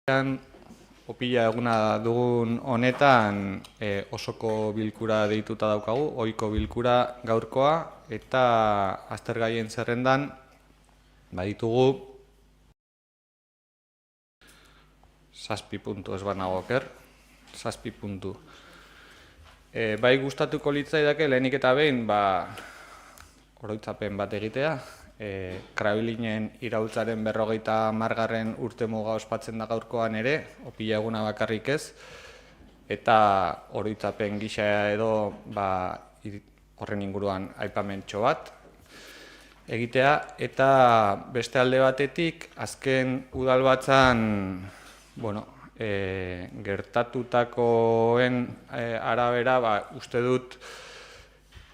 Opila eguna dugun honetan osoko bilkura deituta daukagu, ohiko bilkura gaurkoa, eta aztergaien zerrendan baditugu 7 puntu, ez banago oker, 7 puntu. Bai gustatuko litzaidake lehenik eta behin oroitzapen bat egitea. Krabilinen iraultzaren 50. urtemuga ospatzen da gaurkoan ere, opila eguna bakarrik ez, eta oroitzapen gisa edo horren inguruan aipamentxo bat egitea, eta beste alde batetik azken udalbatzan gertatutakoen arabera uste dut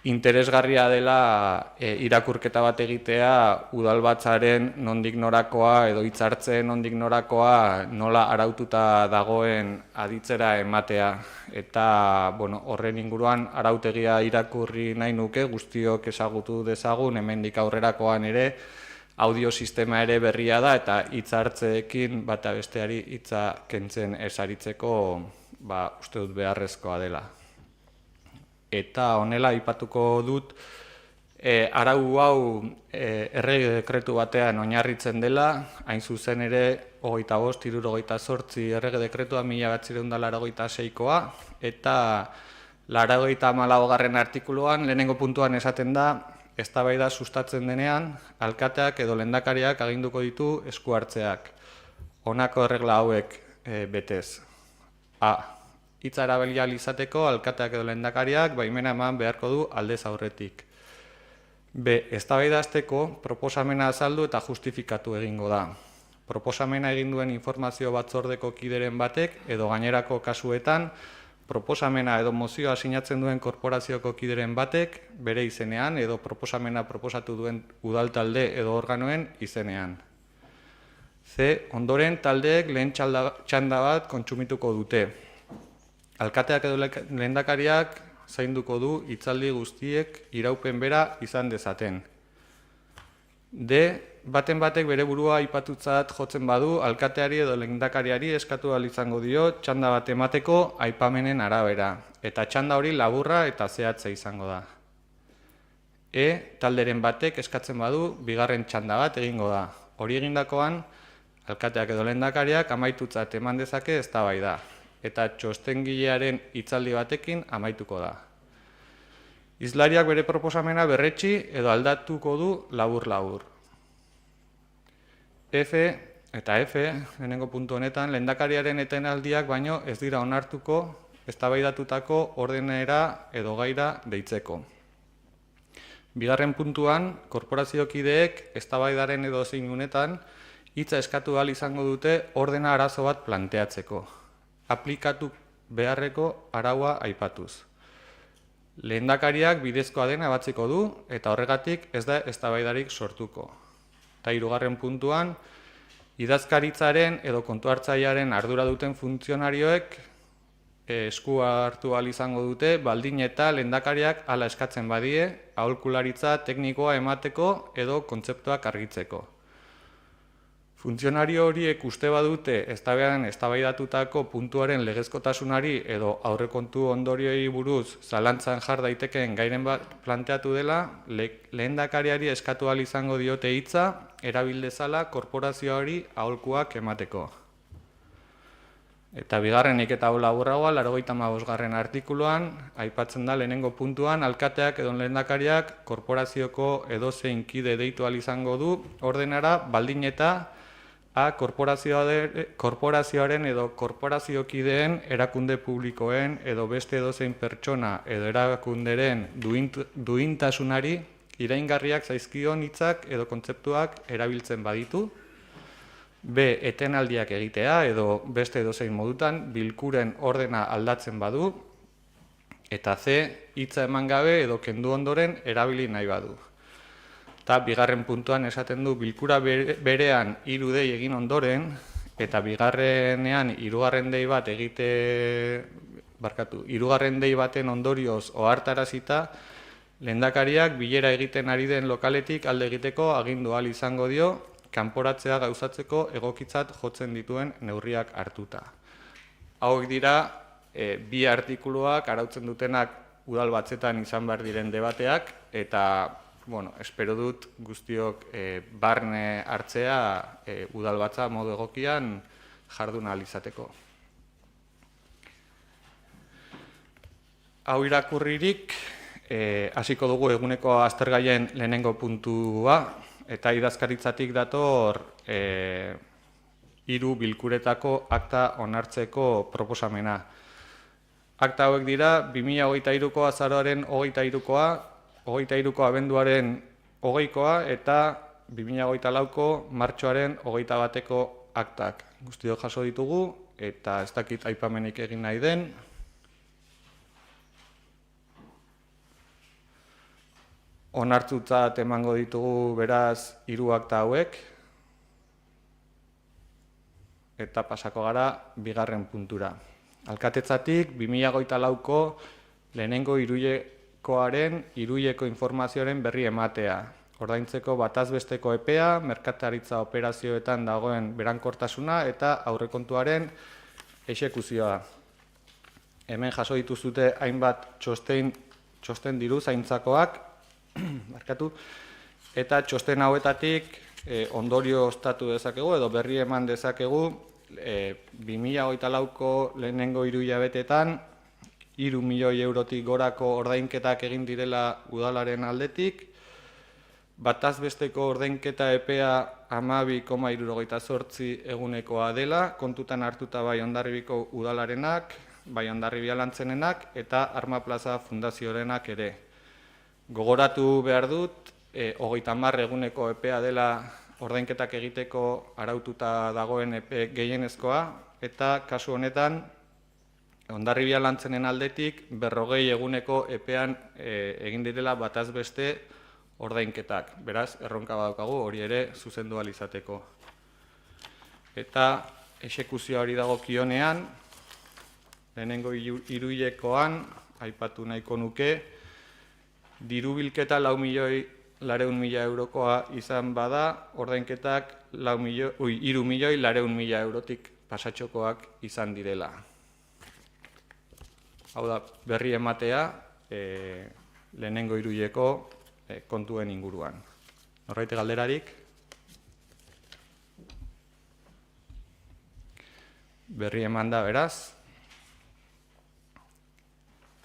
interesgarria dela irakurketa bat egitea udalbatzaren nondik norakoa edo hitzartzen nondik norakoa nola araututa dagoen aditzera ematea. Eta horren inguruan arautegia irakurri nahi nuke, guztiok ezagutu dezagun, hemendik aurrerakoan ere audio sistema ere berria da eta hitzartzeekin bata besteari hitza kentzen esaritzeko uste dut beharrezkoa dela. Eta honela aipatuko dut arau hau errege dekretu batean oinarritzen dela, hain zuzen ere 25/78 errege dekretua 1986koa, eta 94. artikuluan lehenengo puntuan esaten da, eztabaida sustatzen denean, alkateak edo lehendakariak aginduko ditu esku hartzeak. Honako erregla hauek betez. A. Hitza erabili ahal izateko alkateak edo lehendakariak baimena eman beharko du aldez aurretik. B. Eztabaida hasteko proposamena azaldu eta justifikatu egingo da. Proposamena egin duen informazio batzordeko kideren batek edo gainerako kasuetan proposamena edo mozioa sinatzen duen korporazioko kideren batek bere izenean edo proposamena proposatu duen udaltalde edo organoen izenean. C. Ondoren taldeek lehen txanda bat kontsumituko dute. Alkateak edo lehendakariak zainduko du hitzaldi guztiek iraupen bera izan dezaten. D. Baten batek bere burua aipatutzat jotzen badu, alkateari edo lehendakariari eskatu ahal izango dio txanda bat emateko aipamenen arabera, eta txanda hori laburra eta zehatza izango da. E. Talderen batek eskatzen badu, bigarren txanda bat egingo da. Hori egindakoan, alkateak edo lehendakariak amaitutzat eman dezake eztabaida, eta txostengilearen hitzaldi batekin amaituko da. Hizlariak bere proposamena berretsi edo aldatuko du labur-labur. F eta F, lehenengo puntu honetan, lehendakariaren etenaldiak baino ez dira onartuko eztabaidatutako ordenera edo gaira deitzeko. Bigarren puntuan, korporaziokideek eztabaidaren edo zein unetan hitza eskatu ahal izango dute ordena arazo bat planteatzeko. Aplikatu beharreko araua aipatuz. Lehendakariak bidezkoa dena batziko du eta horregatik ez da eztabaidarik sortuko. Eta 3. puntuan, idazkaritzaren edo kontu hartzailearen ardura duten funtzionarioek eskua hartu ahal izango dute, baldin eta lehendakariak hala eskatzen badie, aholkularitza teknikoa emateko edo kontzeptuak argitzeko. Funtzionario horiek uste badute eztabaidatutako puntuaren legezkotasunari edo aurrekontu ondorioei buruz zalantzan jar daitekeen gairen bat planteatu dela, lehendakariari eskatu ahal izango diote hitza erabil dezala korporazioari aholkuak emateko. Eta bigarrenik eta laburragoa, 95. artikuluan, aipatzen da lehenengo puntuan, alkateak edo lehendakariak korporazioko edozein kide deitu ahal izango du ordenara baldin eta A. Korporazioaren edo korporaziokideen erakunde publikoen edo beste edozein pertsona edo erakunderen duintasunari iraingarriak zaizkion hitzak edo kontzeptuak erabiltzen baditu. B. Etenaldiak egitea edo beste edozein modutan bilkuren ordena aldatzen badu. Eta C. Hitza eman gabe edo kendu ondoren erabili nahi badu. Eta bigarren puntuan esaten du bilkura berean 3 dei egin ondoren, eta bigarrenean 3. dei bat hirugarren dei baten ondorioz ohartarazita, lehendakariak bilera egiten ari den lokaletik alde egiteko agindu ahal izango dio kanporatzea gauzatzeko egokitzat jotzen dituen neurriak hartuta. Hauek dira, bi artikuluak arautzen dutenak udalbatzetan izan behar diren debateak, eta, espero dut guztiok barne hartzea udalbatza modu egokian jardun ahal izateko. Hau irakurririk, hasiko dugu eguneko aztergaien lehenengo puntua, eta idazkaritzatik dator 3 bilkuretako akta onartzeko proposamena. Akta hauek dira 2023ko azaroaren 23koa, 23ko abenduaren 20koa eta 2024ko martxoaren 21ko aktak. Guztiok jaso ditugu eta ez dakit aipamenik egin nahi den. Onartutzat emango ditugu beraz 3 akta hauek. Eta pasako gara bigarren puntura. Alkatetzatik 2024ko lehenengo hiruileko informazioaren berri ematea. Ordaintzeko batazbesteko epea, merkataritza operazioetan dagoen berankortasuna eta aurrekontuaren exekuzioa. Hemen jaso dituzute hainbat txosten diru zaintzakoak, eta txosten hauetatik ondorio ostatu dezakegu edo berri eman dezakegu 2024ko lehenengo 3 hilabetetan 3 milioi eurotik gorako ordainketak egin direla udalaren aldetik, batazbesteko ordainketa epea 12,78 egunekoa dela, kontutan hartuta bai Hondarribiko udalarenak, bai Hondarribia Lantzenenak eta Arma Plaza Fundazioarenak ere. Gogoratu behar dut, 30 eguneko epea dela ordainketak egiteko araututa dagoen epe gehienezkoa, eta kasu honetan, Hondarribia Lantzenen aldetik 40 eguneko epean egin direla batazbeste ordainketak. Beraz, erronka badaukagu hori ere zuzendu ahal izateko. Eta exekuzioa hori dagokionean, lehenengo hiruhilekoan, aipatu nahiko nuke, diru bilketa 4.400.000 eurokoa izan bada, ordainketak 3.400.000 eurotik pasatxokoak izan direla. Hau da, berri ematea, lehenengo hiruhileko kontuen inguruan. Norbait galderarik? Berri eman da, beraz.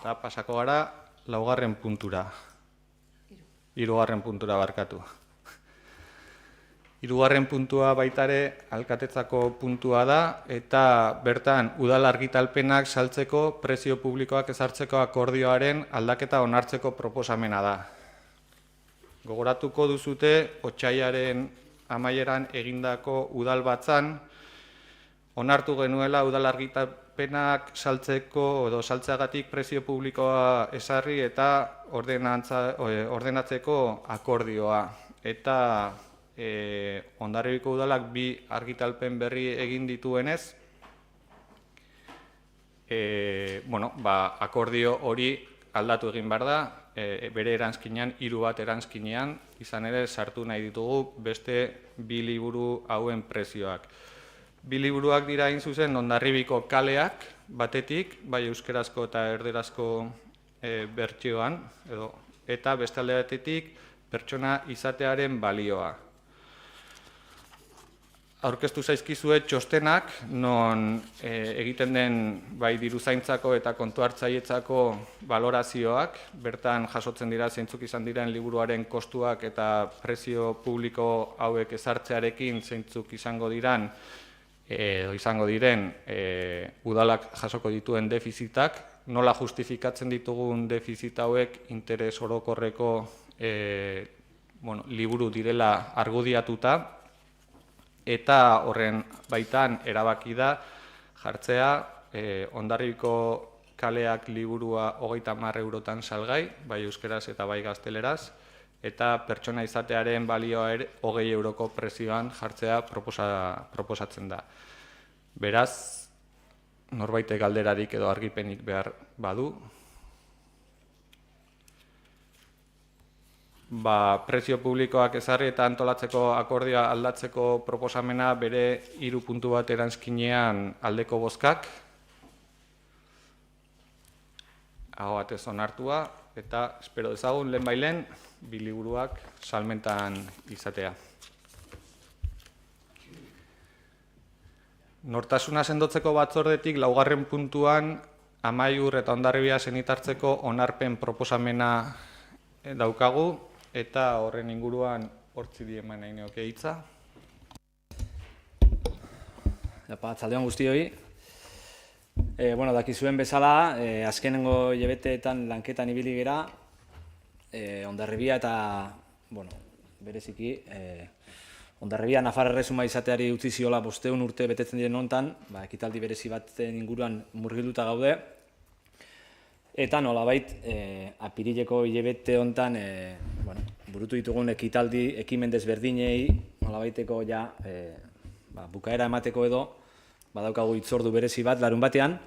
Eta pasako gara, 4. puntura. 3. puntura barkatu. 3. puntua baitare alkatetzako puntua da, eta bertan udal argitalpenak saltzeko prezio publikoak ezartzeko akordioaren aldaketa onartzeko proposamena da. Gogoratuko duzute, otsailaren amaieran egindako udalbatzan, onartu genuela udal argitalpenak saltzeko edo saltzeagatik prezio publikoa ezarri eta ordenatzeko akordioa. Eta Hondarribiko udalak 2 argitalpen berri egin dituenez, akordio hori aldatu egin behar da, bere eranskinean, 3 bat eranskinean, izan ere sartu nahi ditugu beste 2 liburu hauen prezioak. 2 liburuak dira hain zuzen Hondarribiko kaleak batetik, bai euskerazko eta erderazko bertsioan, eta beste alde batetik pertsona izatearen balioa. Aurkeztu zaizkizue txostenak, non egiten den bai diruzaintzako eta kontu hartzailetzako balorazioak, bertan jasotzen dira zeintzuk izan diren liburuaren kostuak eta prezio publiko hauek ezartzearekin zeintzuk izango diren udalak jasoko dituen defizitak, nola justifikatzen ditugun defizit hauek interes orokorreko liburu direla argudiatuta, eta horren baitan erabaki da jartzea Hondarribiko kaleak liburua 30 eurotan salgai, bai euskeraz eta bai gazteleraz, eta pertsona izatearen balioa 20 euroko prezioan jartzea proposatzen da. Beraz, norbaitek galderarik edo argipenik behar badu. prezio publikoak ezarri eta antolatzeko akordioa aldatzeko proposamena bere 3 puntu bat eranskinean aldeko bozkak. Aho batez onartua eta espero dezagun lehenbailen bi liburuak salmentan izatea. Nortasuna sendotzeko batzordetik 4. puntuan Amaiur eta Hondarribia senitartzeko onarpen proposamena daukagu eta horren inguruan hortzi di eman nahi neoke hitza. Arratsaldeon guztioi. Dakizuen bezala, azkenengo hilabeteetan lanketan ibili gera, Hondarribia eta, bereziki, Hondarribia Nafar Erresuma izateari utzi ziola 500 urte betetzen diren hontan, ekitaldi berezi baten inguruan murgilduta gaude. Eta nolabait, apirileko hilabete hontan burutu ditugun ekitaldi, ekimen desberdinei, nolabaiteko bukaera emateko edo, badaukagu hitzordu berezi bat larun batean,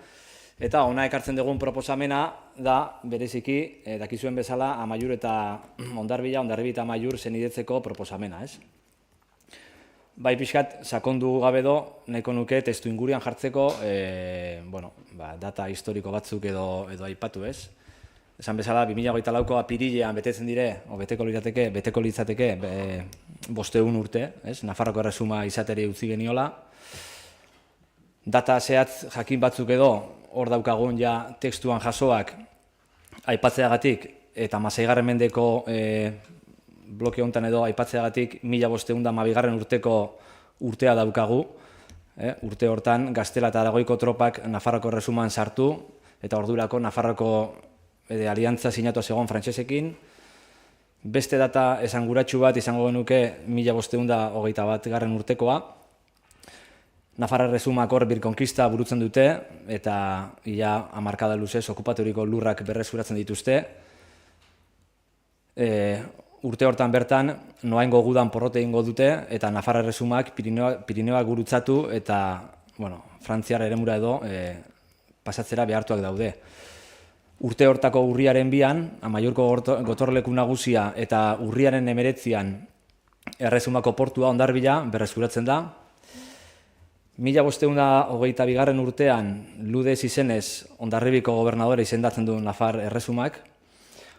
eta hona ekartzen dugun proposamena da bereziki, dakizuen bezala, Amaiur eta Hondarribia, Hondarribia eta Amaiur senidetzeko proposamena, ez? Bai pixkat, sakondu gabe do, nahiko nuke testu ingurian jartzeko, data historiko batzuk edo aipatu, ez? Esan bezala, 2024ko apirilean betetzen dire, o beteko litzateke 500 urte, ez? Nafarroko Erresuma izateri utzi geniola. Data zehatz jakin batzuk edo, hor daukagun ja testuan jasoak aipatzeagatik, eta 16. mendeko bloke honetan edo aipatzeagatik 1512 urteko urtea daukagu. Urte hortan Gaztela eta Aragoiko tropak Nafarroko Erresuman sartu eta ordurako Nafarroko aliantza sinatu zegoen frantsesekin. Beste data esanguratsu bat izango genuke 1521 urtekoa. Nafar Erresumak hor birkonkista burutzen dute eta ia hamarkada luzez okupaturiko lurrak berreskuratzen dituzte. Urte hortan bertan, noaingo gudan porrote egingo dute, eta Nafar Erresumak Pirineoak gurutzatu eta Frantziar eremura edo pasatzera behartuak daude. Urte hortako urriaren 2an, Amaiurko gotorleku nagusia eta urriaren 19an Erresumako portua Hondarribia berreskuratzen da. 1522 urtean, Ludez izenez Hondarribiko gobernadore izendatzen du Nafar Erresumak.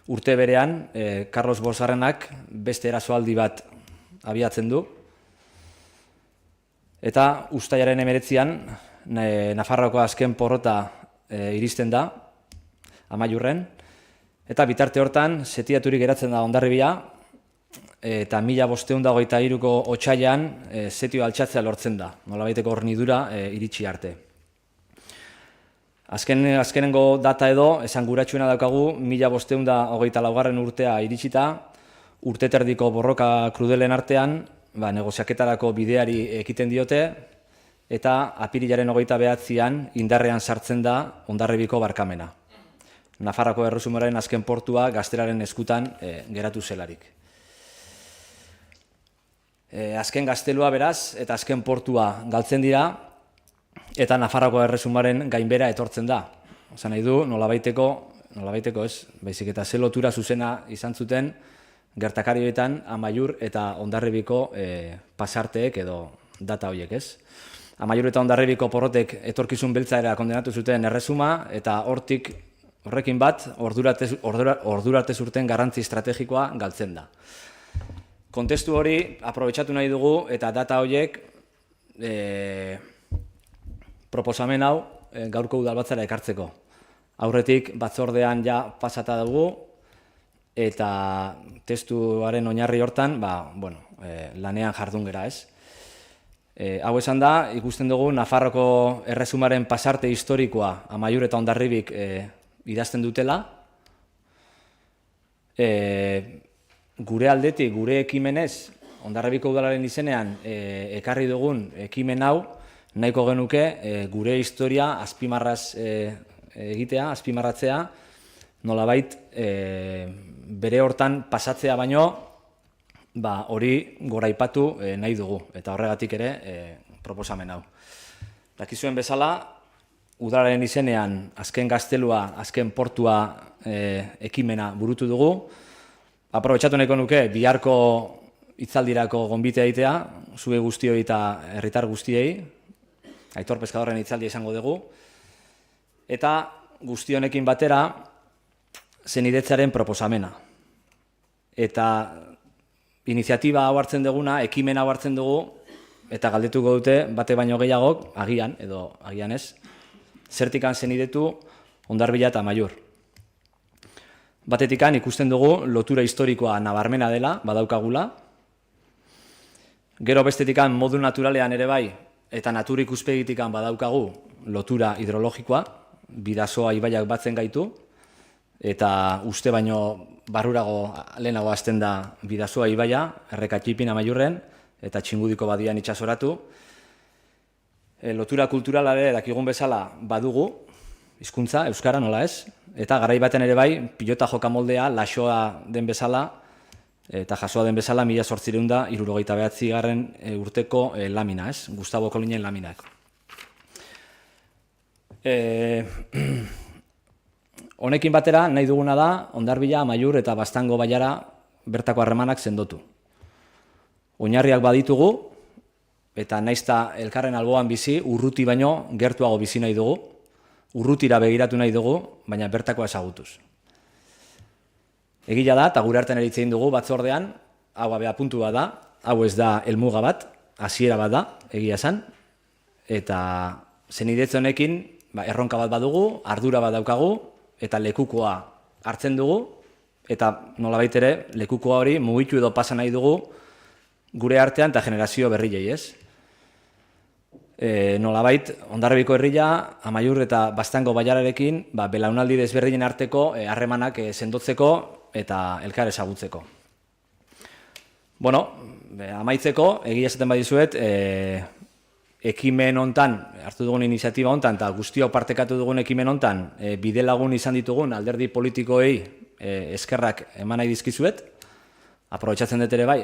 Urte berean, Carlos Bosgarrenak beste erasoaldi bat abiatzen du. Eta uztailaren 19an, Nafarroko azken porrota iristen da, Amaiurren. Eta bitarte hortan, setiaturik geratzen da Hondarribia, eta 1523ko otsailean setio altxatzea lortzen da, nolabaiteko hornidura iritsi arte. Azkenengo data edo, esanguratsuena daukagu, 1524 urtea iritsita, urteterdiko borroka krudelen artean, negoziaketarako bideari ekiten diote, eta apirilaren 29an indarrean sartzen da Hondarribiko barkamena. Nafarroko Erresumaren azken portua Gaztelaren eskutan geratu zelarik. Azken gaztelua beraz eta azken portua galtzen dira, eta Nafarroko Erresumaren gainbera etortzen da. Osa nahi du, nolabaiteko ez, baizik eta ze lotura zuzena izan zuten gertakarioetan Amaiur eta Hondarribiko pasarteek edo data horiek, ez? Amaiur eta Hondarribiko porrotek etorkizun beltzaera kondenatu zuten Erresuma, eta horrekin bat, ordurarte zurten garrantzi estrategikoa galtzen da. Kontestu hori aprobetxatu nahi dugu eta data horiek proposamen hau gaurko udalbatzara ekartzeko. Aurretik batzordean ja pasata dugu eta testuaren oinarri hortan lanean jardun gera, ez? Hau esan da, ikusten dugu Nafarroko Erresumaren pasarte historikoa Amaiur eta Hondarribik idazten dutela. Gure aldetik, gure ekimenez, Hondarribiko udalaren izenean ekarri dugun ekimen hau, nahiko genuke gure historia azpimarratzea, nolabait bere hortan pasatzea baino, hori goraipatu nahi dugu, eta horregatik ere proposamen hau. Dakizuen bezala, udalaren izenean azken gaztelua, azken portua ekimena burutu dugu, Aprobetxatu nahiko nuke biharko hitzaldirako gonbitea egitea, zuei guztioi eta herritar guztiei, Aitor Peskadorren hitzaldia izango dugu, eta guzti honekin batera zenidetzaren proposamena. Eta iniziatiba hau hartzen duguna, ekimena hau hartzen dugu, eta galdetuko dute bate baino gehiagok, agian, edo agian ez, zertikan zenidetu Hondarribia eta Amaiur. Batetikan ikusten dugu lotura historikoa nabarmena dela, badaukagula. Gero bestetikan modu naturalean ere bai, eta natur ikuspegitikan badaukagu lotura hidrologikoa, Bidasoa ibaiak batzen gaitu, eta uste baino barrurago lehenago hasten da Bidasoa ibaia, Errekatxipin Amaiurren, eta Txingudiko badian itsasoratu. Lotura kulturala ere dakigun bezala badugu, hizkuntza, euskara nola ez, eta garai baten ere bai, pilota jokamoldea, laxoa den bezala, eta jasoa den bezala 1869 urteko lamina, ez? Gustavo Kolinen laminak. Honekin batera, nahi duguna da, Hondarribia, Amaiur eta Baztango baiara bertako harremanak sendotu. Oinarriak baditugu, eta naizta elkarren alboan bizi, urruti baino gertuago bizi nahi dugu, urrutira begiratu nahi dugu, baina bertakoa ezagutuz. Egia da, eta gure artean ere hitz egin dugu batzordean, hau abea puntu bat da, hau ez da helmuga bat, hasiera bat da, egia esan, eta zenidetze honekin erronka bat badugu, ardura bat daukagu, eta lekukoa hartzen dugu, eta nolabait ere lekukoa hori mugitu edo pasa nahi dugu gure artean eta generazio berriei, ez? Nolabait, Hondarribiko herria, Amaiur eta Baztango baiararekin belaunaldi desberdinen arteko harremanak sendotzeko eta elkar ezagutzeko. Bueno, amaitzeko, egia esaten badizuet, ekimen hontan, hartu dugun iniziatiba hontan, eta guztiok partekatu dugun ekimen hontan, bide lagun izan ditugun alderdi politikoei eskerrak eman nahi dizkizuet, aprobetxatzen dut ere bai,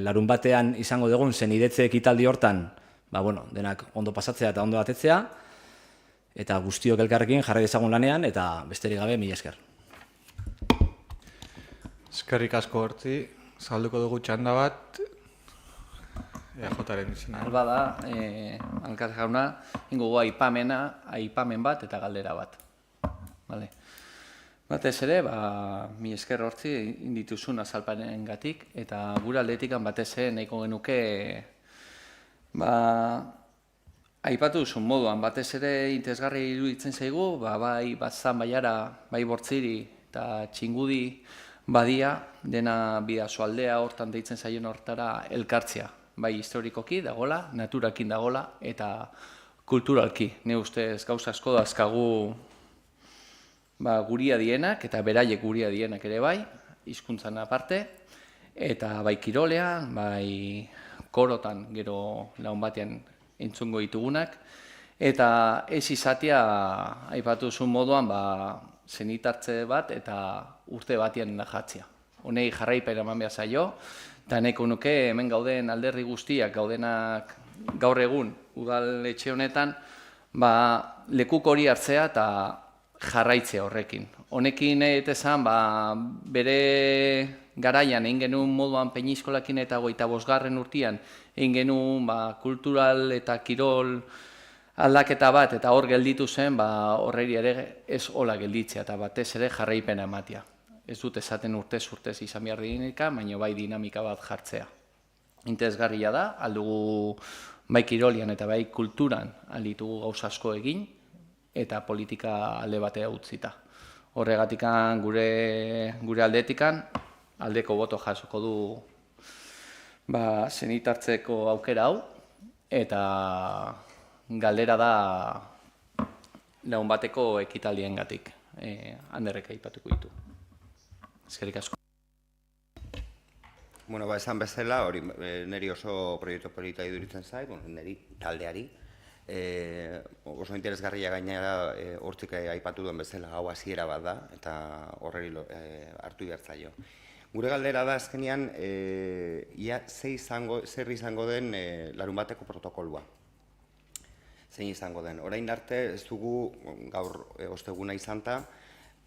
larun batean izango dugun zenidetze ekitaldi hortan, denak ondo pasatzea eta ondo atetzea, eta guztiok elkarrekin jarri dezagun lanean, eta besterik gabe, mila esker. Eskerrik asko hortzi, salduko dugu txanda bat, EJ-aren izena. Alba da, alkate jauna, ingo aipamen bat eta galdera bat. Vale. Batez ere, mi esker hortzi indituzun azalpanengatik, eta gure aldetikan batez ere nahiko genuke aipatu duzun moduan, batez ere interesgarri iruditzen zaigu, bai Batzan baiara, bai Bortziri eta Txingudi badia, dena Bidaso aldea hortan deitzen zaion hortara elkartzea. Bai historikoki dagola, naturakin dagola eta kulturalki. Ne ustez gauza asko dazkagu guria dienak eta beraiek guria dienak ere bai, hizkuntzan aparte, eta bai kirolean, bai korotan gero laun batean entzungo ditugunak, eta ez izatea aipatu zuen moduan zenitartze bat eta urte batean jatzea. Honei jarraipen eman behar zaio, eta nahiko nuke hemen gauden alderdi guztiak gaudenak gaur egun udaletxe honetan, lekuko hori hartzea eta jarraitzea horrekin. Honekin etezan, bere garaian egin genuen moduan Peñiskolakin eta 25. urtean egin genuen kultural eta kirol aldaketa bat eta hor gelditu zen, horreri ere ez hola gelditzea eta batez ere jarraipena ematea. Ez dut esaten urtez izan behar dinamika, baina bai dinamika bat jartzea. Interesgarria da, aldugu bai kirolian eta bai kulturan alditugu gauza asko egin eta politika alde batea utzita. Horregatikan gure aldetikan, aldeko boto jasoko du zenitartzeko aukera hau, eta galdera da lagun bateko ekitaldiengatik, Anderrek aipatuko ditu. Eskerrik asko. Bueno, esan bezala, hori niri oso proiektu polita iduritzen zait, niri taldeari. Oso interesgarria gainera hortzik aipatu duen bezala hau hasiera bat da, eta horreri hartu behar zaio. Gure galdera da azkenean, zer izango den larun bateko protokolua. Zein izango den. Orain arte ez dugu gaur osteguna izan ta,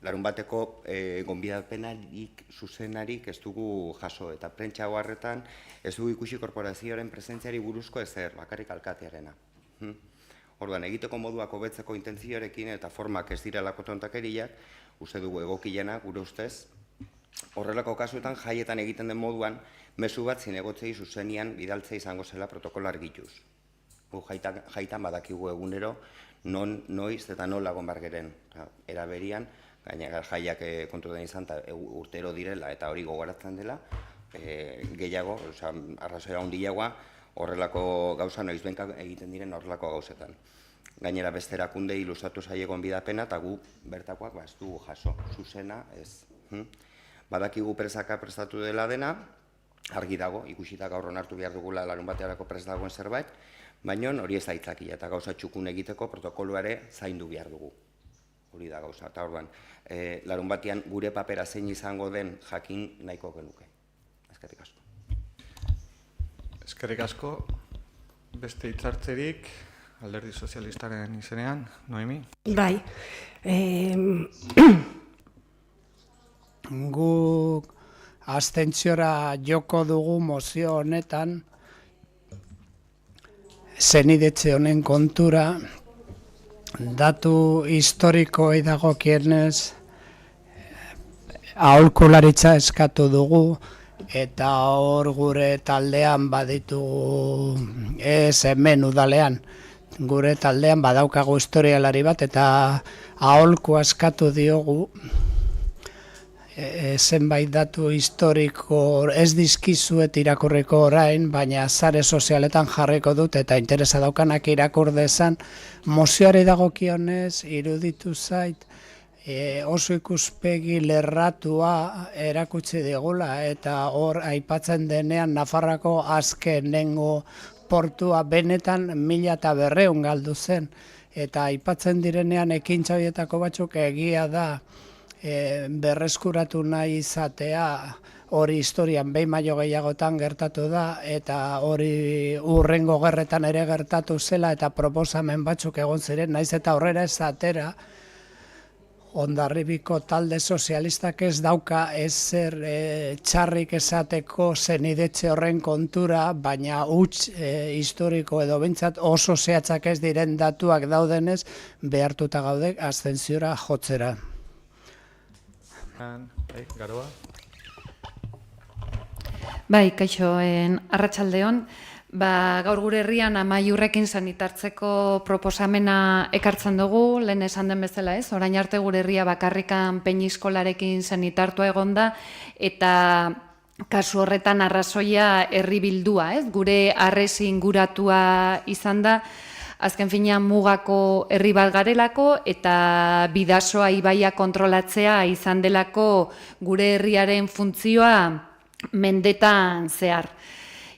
larun bateko gonbidapenarik zuzenarik ez dugu jaso, eta prentsa horretan ez dugu ikusi korporazioaren presentziari buruzko ezer, bakarrik alkatearena. Orduan, egiteko moduak hobetzeko intentzioarekin eta formak ez direlako tontakeriak, uste dugu egokilena, gure ustez, horrelako kasuetan jaietan egiten den moduan, mezu bat zinegotzei zuzenian bidaltzea izango zela protokolo argituz. Jaitan badakigu egunero, non, noiz eta nola gonbargeren. Era berian, gainera jaiak kontu den izan, urtero direla eta hori gogoratzen dela, gehiago, arrazoia handiagoa, horrelako gauza noizbenka egiten diren horrelako gauzetan. Gainera beste erakunde ilustratu zaie gonbidapena eta gu bertakoak ez dugu jaso, zuzena ez. Badakigu presaka prestatu dela dena, argi dago, ikusita gaur onartu behar dugula larun batearako prest dagoen zerbait, baina hori ez aitzakia eta gauza txukun egiteko protokoloare zaindu behar dugu. Hori da gauza, eta orduan, larun batean gure papera zein izango den jakin nahiko genuke. Eskerrik asko. Eskerrik asko, beste hitzartzerik, Alderdi Sozialistaren izenean, Noemi? Bai, guk abstentziora joko dugu mozio honetan, zenidetze honen kontura, datu historikoei dagokienez, aholkularitza eskatu dugu, eta hor gure taldean baditugu, ez hemen udalean, gure taldean badaukagu historialari bat, eta aholku askatu diogu, zenbait datu historiko ez dizkizuet irakurriko orain, baina sare sozialetan jarriko dut eta interesa daukanak irakur dezan. Mozioari dagokionez iruditu zait oso ikuspegi lerratua erakutsi digula eta hor aipatzen denean Nafarroako azkenengo portua benetan 1200 galdu zen eta aipatzen direnean ekintza horietako batzuk egia da berreskuratu nahi izatea hori historian behin baino gehiagotan gertatu da eta hori hurrengo gerretan ere gertatu zela eta proposamen batzuk egon ziren, naiz eta horrera ez atera Hondarribiko talde sozialistak ez dauka ezer txarrik esateko zenidetze horren kontura, baina huts historiko edo behintzat oso zehatzak ez diren datuak daudenez behartuta gaude abstentziora jotzera. Garoa? Bai, kaixo, arratsaldeon. Gaur gure herrian amaiurrekin sanitartzeko proposamena ekartzen dugu, lehen esan den bezala ez, orain arte gure herria bakarrikan peñiskolarekin sanitartua egonda, eta kasu horretan arrazoia herri bildua, ez, gure harresi inguratua izan da, azken finean mugako herri bat garelako eta Bidasoa ibaia kontrolatzea izan delako gure herriaren funtzioa mendetan zehar.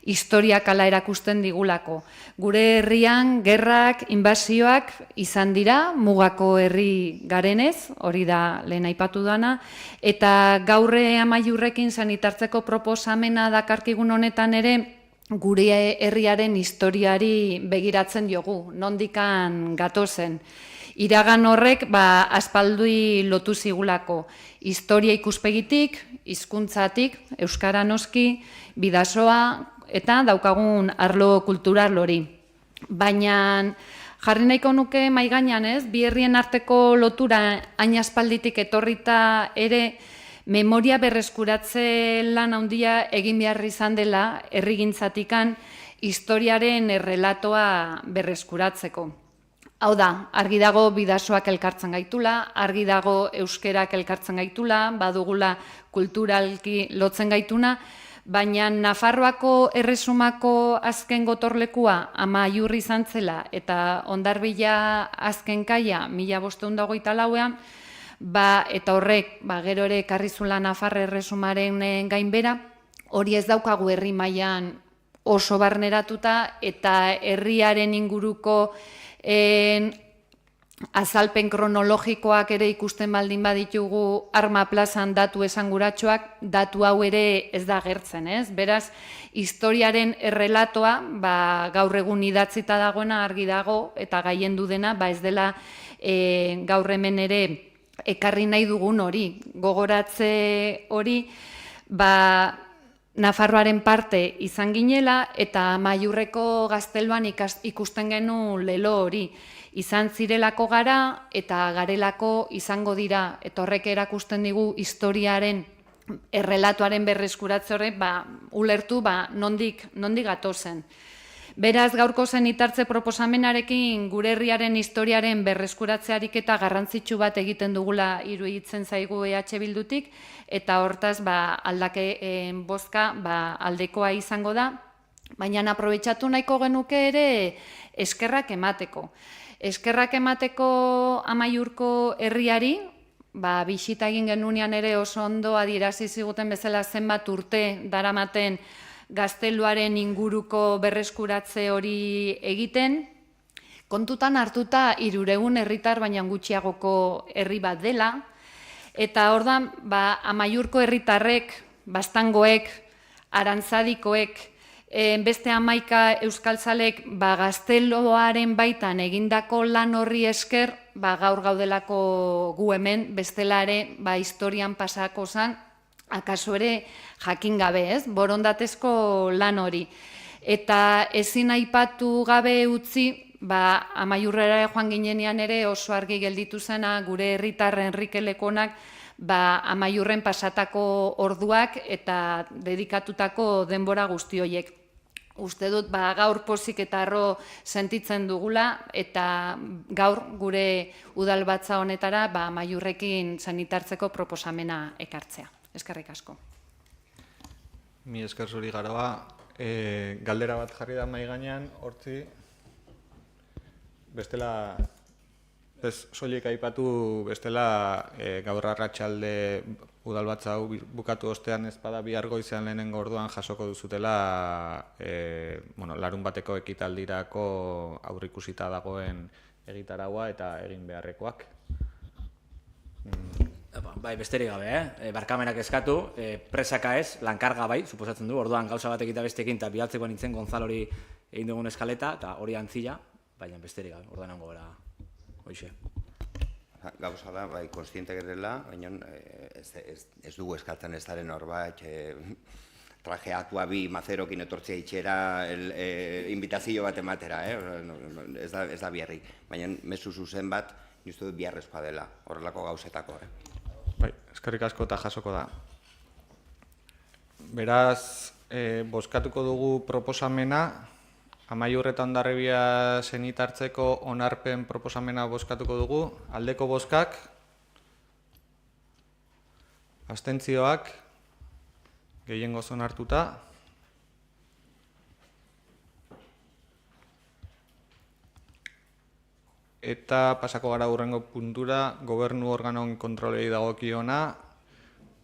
Historiak hala erakusten digulako. Gure herrian gerrak, inbasioak izan dira, mugako herri garenez, hori da lehen aipatu dana, eta gaurre amaiurrekin sanitartzeko proposamena dakarkigun honetan ere, gure herriaren historiari begiratzen diogu, nondikan gatozen. Iragan horrek aspaldi lotu zigulako. Historia ikuspegitik, hizkuntzatik, euskara noski, Bidasoa, eta daukagun arlo kultural hori. Baina jarri nahiko nuke mahai gainean, ez? Bi herrien arteko lotura hain aspalditik etorrita ere memoria berreskuratze lan handia egin behar izan dela herrigintzatikan historiaren errelatoa berreskuratzeko. Hau da, argi dago Bidasoak elkartzen gaitula, argi dago euskerak elkartzen gaitula, badugula kulturalki lotzen gaituna, baina Nafarroako erresumako azken gotorlekua Amaiur izan zela eta Hondarribia azken kaia 1524ean, eta horrek gero ere ekarri zula Nafar erresumaren gainbera, hori ez daukagu herri mailan oso barneratuta eta herriaren inguruko azalpen kronologikoak ere ikusten baldin baditugu Arma plazan datu esanguratsuak, datu hau ere ez da agertzen, ez? Beraz, historiaren errelatoa, gaur egun idatzita dagoena argi dago eta gaiendu dena, ez dela gaur hemen ere ekarri nahi dugun hori, gogoratze hori, Nafarroaren parte izan ginela eta Amaiurreko gazteluan ikusten genuen lelo hori. Izan zirelako gara eta garelako izango dira, eta horrek erakusten digu historiaren errelatuaren berreskuratze horrek ulertu nondik gatozen. Beraz, gaurko zenitartze proposamenarekin gure herriaren historiaren berreskuratze ariketa garrantzitsu bat egiten dugula iruditzen zaigu EH Bildutik, eta hortaz aldakeen bozka aldekoa izango da, baina aprobetxatu nahiko genuke ere eskerrak emateko. Eskerrak emateko Amaiurko herriari, bisita egin genunean ere oso ondo adierazi ziguten bezala zenbat urte daramaten gazteluaren inguruko berreskuratze hori egiten, kontutan hartuta 300 herritar baina gutxiagoko herri bat dela, eta ordan Amaiurko herritarrek, Baztangoek, Arantzadikoek, beste 11 euskaltzalek gazteloaren baitan egindako lan horri esker, gaur gaudelako gu hemen, bestela ere historian pasako zen, akaso ere jakin gabe, borondatezko lan hori. Eta ezin aipatu gabe utzi, Amaiurrera joan ginenean ere oso argi gelditu zena gure herritar Enrike Lekonak Amaiurren pasatako orduak eta dedikatutako denbora guzti horiek. Uste dut gaur pozik eta harro sentitzen dugula eta gaur gure udalbatza honetara Amaiurrekin zenitartzeko proposamena ekartzea. Eskerrik asko. Mi esker zuri Garoa, galdera bat jarri da mahai gainean, hortzi, bestela, ez soilik aipatu bestela gaur arratsalde udalbatza hau bukatu ostean ezpada bihar goizean lehenengo orduan jasoko duzutela larun bateko ekitaldirako aurreikusita dagoen egitaraua eta egin beharrekoak. Bai, besterik gabe, barkamenak eskatu, presaka ez, lankarga bai, suposatzen du, orduan gauza batek eta bestekin, eta bialtzeko nintzen Gonzalori egin dugun eskaleta, eta hori antzila, baina besterik gabe, orduan nango gara, hoxe. Gauza da, bai, konstiente gerela, baina ez dugu eskatzen ez daren horbait, trajeatua bi mazerokin etortzea itxera invitazio bat ematera, ez da biharrik, baina mezu zuzen bat, niztu dut biharrezkoa dela, horrelako gauzetako. Bai, eskerrik asko eta jasoko da. Beraz, bozkatuko dugu proposamena, Amaiur eta Hondarribia zenitartzeko onarpen proposamena bozkatuko dugu, aldeko bozkak, abstentzioak, gehiengoz onartuta. Eta pasako gara hurrengo puntura, gobernu organoen kontrolei dagokiona,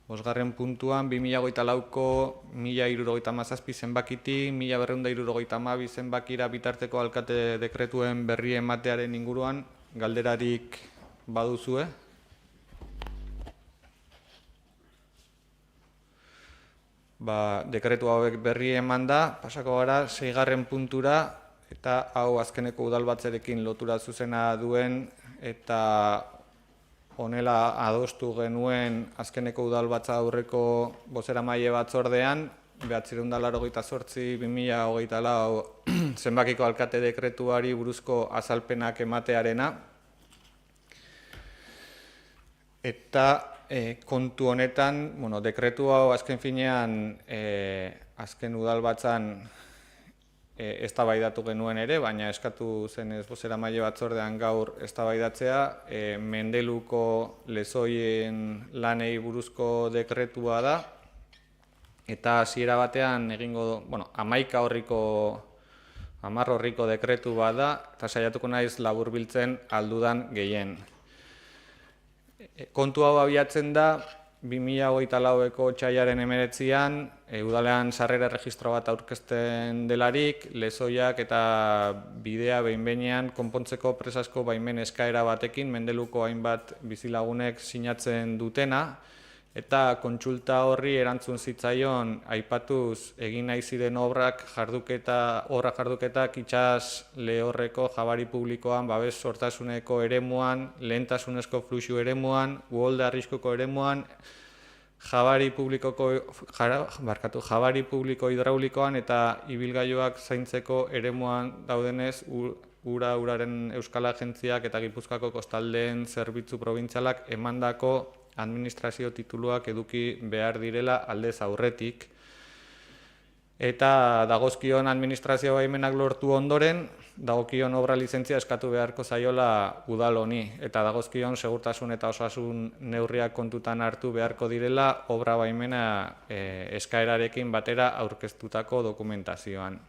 5. puntuan 2024ko 1067 zenbakitik 1272 zenbakira bitarteko alkate dekretuen berri ematearen inguruan galderarik baduzue. Dekretu hauek berri eman da, pasako gara 6. puntura, eta hau azkeneko udalbatzarekin lotura zuzena duen eta honela adostu genuen azkeneko udalbatza aurreko bozeramaile batzordean 988/2024 zenbakiko alkate dekretuari buruzko azalpenak ematearena. Eta kontu honetan, dekretu hau azken finean azken udalbatzan eztabaidatu genuen ere, baina eskatu zenez bozeramaile batzordean gaur eztabaidatzea, Mendeluko lezoien lanei buruzko dekretua da, eta hasiera batean egingo, 11 horriko dekretu bat da, eta saiatuko naiz laburbiltzen aldudan gehien. Kontu hau abiatzen da, 2024ko otsailaren 19an, udalean sarrera erregistro bat aurkezten delarik, lezoiak eta bidea behin-behinean konpontzeko presazko baimen eskaera batekin, Mendeluko hainbat bizilagunek sinatzen dutena, Eta kontsulta horri erantzun zitzaion aipatuz egin nahi ziren obrak jarduketak itsas lehorreko jabari publikoan, babes sortasuneko eremuan, lehentasunezko fluxu eremuan, uholde arriskuko eremuan, jabari publiko hidraulikoan eta ibilgailuak zaintzeko eremuan daudenez uraren Euskal Agentziak eta Gipuzkoako Kostaldeen Zerbitzu Probintzialak emandako administrazio tituluak eduki behar direla aldez aurretik. Eta dagozkion administrazio baimenak lortu ondoren, dagokion obra lizentzia eskatu beharko zaiola udal honi. Eta dagozkion segurtasun eta osasun neurriak kontutan hartu beharko direla obra baimena eskaerarekin batera aurkeztutako dokumentazioan.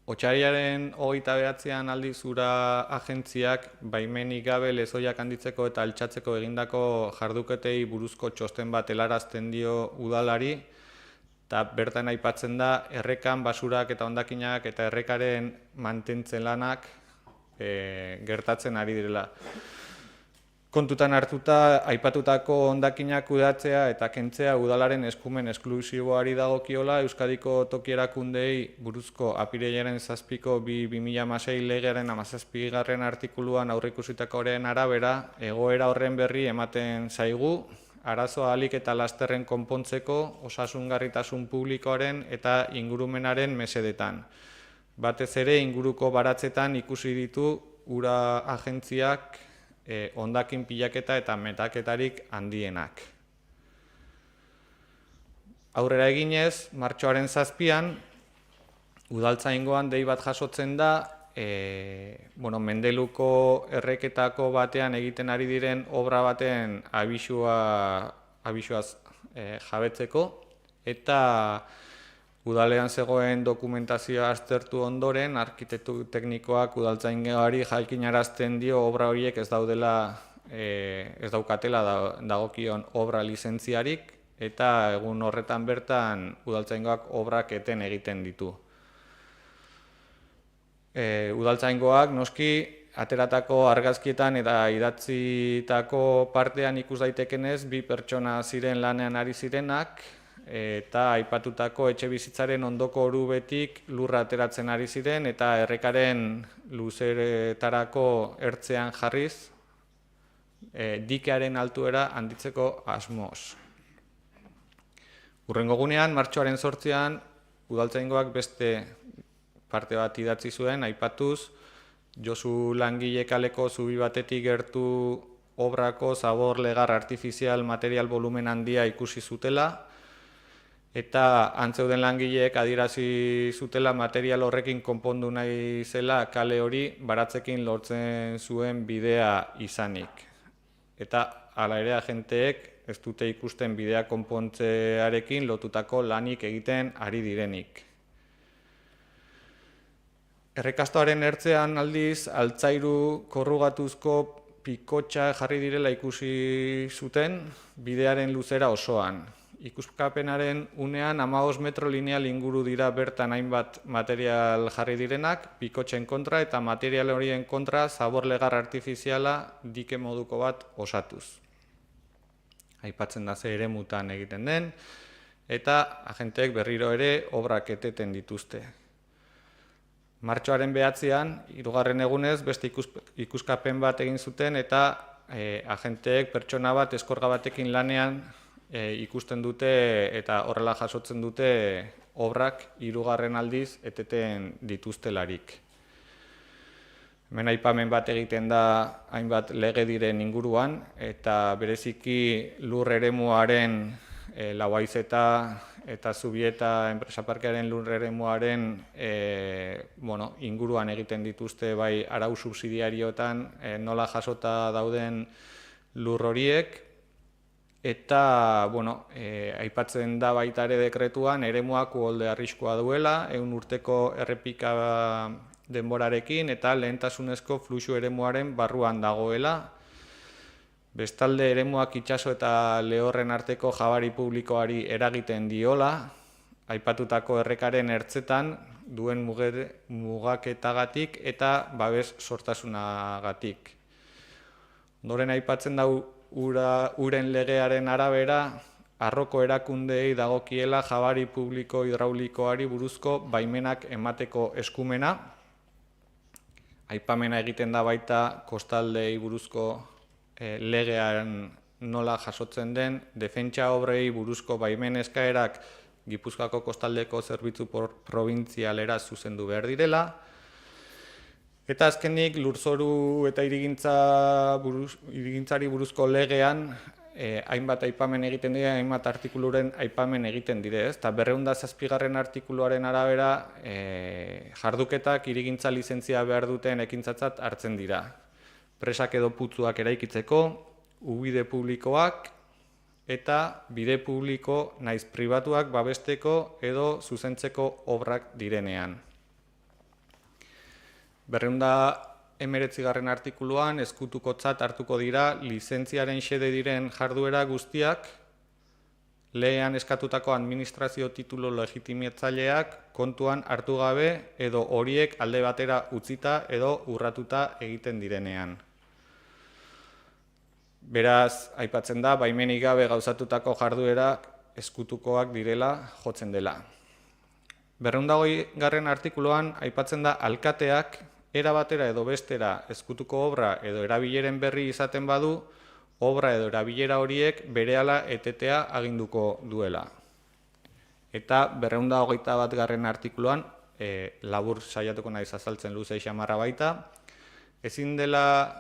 Otsailaren 29an aldiz ura agentziak baimenik gabe lezoiak handitzeko eta altxatzeko egindako jarduketei buruzko txosten bat helarazten dio udalari, eta bertan aipatzen da errekan basurak eta hondakinak eta errekaren mantentze lanak gertatzen ari direla. Kontutan hartuta aipatutako hondakinak kudeatzea eta kentzea udalaren eskumen esklusiboari dagokiola Euskadiko toki erakundei buruzko apirilaren 7ko 2016 legearen 17. artikuluan aurreikusitakoaren arabera egoera horren berri ematen zaigu, arazoa ahalik eta lasterren konpontzeko osasungarritasun publikoaren eta ingurumenaren mesedetan. Batez ere inguruko baratzetan ikusi ditu ura agentziak hondakin pilaketa eta metaketarik handienak. Aurrera eginez, martxoaren 7an, udaltzaingoan dei bat jasotzen da, Mendeluko erreketako batean egiten ari diren obra baten abisuaz jabetzeko, eta udalean zegoen dokumentazioa aztertu ondoren, arkitektu teknikoak udaltzaingoari jakinarazten dio obra horiek ez daukatela dagokion obra lizentziarik, eta egun horretan bertan udaltzaingoak obrak eten egiten ditu. Udaltzaingoak noski ateratako argazkietan eta idatzitako partean ikus daitekenez 2 pertsona ziren lanean ari zirenak, eta aipatutako etxe bizitzaren ondoko orubetik lurra ateratzen ari ziren eta errekaren luzeretarako ertzean jarriz dikearen altuera handitzeko asmoz. Hurrengo egunean, martxoaren 8an, udaltzaingoak beste parte bat idatzi zuen, aipatuz, Josu Langile kaleko zubi batetik gertu obrako zabor legar artifizial material volumen handia ikusi zutela, eta antzeuden langileek adierazi zutela material horrekin konpondu nahi zela kale hori baratzekin lortzen zuen bidea izanik. Eta hala ere agenteek ez dute ikusten bidea konpontzearekin lotutako lanik egiten ari direnik. Errekastoaren ertzean aldiz, altzairu korrugatuzko pikotxa jarri direla ikusi zuten bidearen luzera osoan. Ikuskapenaren unean 15 metro lineal inguru dira bertan hainbat material jarri direnak, pikotxen kontra eta material horien kontra zabor legar artifiziala dike moduko bat osatuz. Aipatzen da ze eremutan egiten den, eta agenteek berriro ere obrak eteten dituzte. Martxoaren 9an, 3. egunez, beste ikuskapen bat egin zuten eta agenteek pertsona bat eskorga batekin lanean ikusten dute eta horrela jasotzen dute obrak 3. aldiz eteten dituztelarik. Hemen aipamen bat egiten da hainbat lege diren inguruan eta bereziki lur eremuaren Lauaizeta eta Zubieta enpresaparkearen lur eremuaren inguruan egiten dituzte bai arau subsidiarioetan nola jasota dauden lur horiek. Eta, aipatzen da baita ere dekretuan, eremuak uholde arriskua duela, 100 urteko errepika denborarekin eta lehentasunezko fluxu eremuaren barruan dagoela. Bestalde, eremuak itsaso eta lehorren arteko jabari publikoari eragiten diola, aipatutako errekaren ertzetan duen mugaketagatik eta babes sortasunagatik. Ondoren aipatzen da uren legearen arabera, arroko erakundeei dagokiela jabari publiko hidraulikoari buruzko baimenak emateko eskumena. Aipamena egiten da baita kostaldei buruzko legean nola jasotzen den, defentsa obrei buruzko baimen eskaerak Gipuzkoako kostaldeko zerbitzu probintzialera zuzendu behar direla. Eta azkenik lurzoru eta hirigintzari buruzko legean hainbat aipamen egiten dira, hainbat artikuluren aipamen egiten dire, ez? Eta 207. artikuluaren arabera jarduketak hirigintza lizentzia behar duten ekintzatzat hartzen dira. Presak edo putzuak eraikitzeko, ubide publikoak eta bide publiko naiz pribatuak babesteko edo zuzentzeko obrak direnean. 219. artikuluan ezkutukotzat hartuko dira lizentziaren xede diren jarduera guztiak, legean eskatutako administrazio titulu legitimitzaileak kontuan hartu gabe edo horiek alde batera utzita edo urratuta egiten direnean. Beraz, aipatzen da, baimenik gabe gauzatutako jarduerak ezkutukoak direla jotzen dela. 220. artikuluan aipatzen da alkateak era batera edo bestera ezkutuko obra edo erabileren berri izaten badu, obra edo erabilera horiek berehala etetea aginduko duela. Eta 221. artikuluan, labur saiatuko naiz azaltzen luze xamarra baita, ezin dela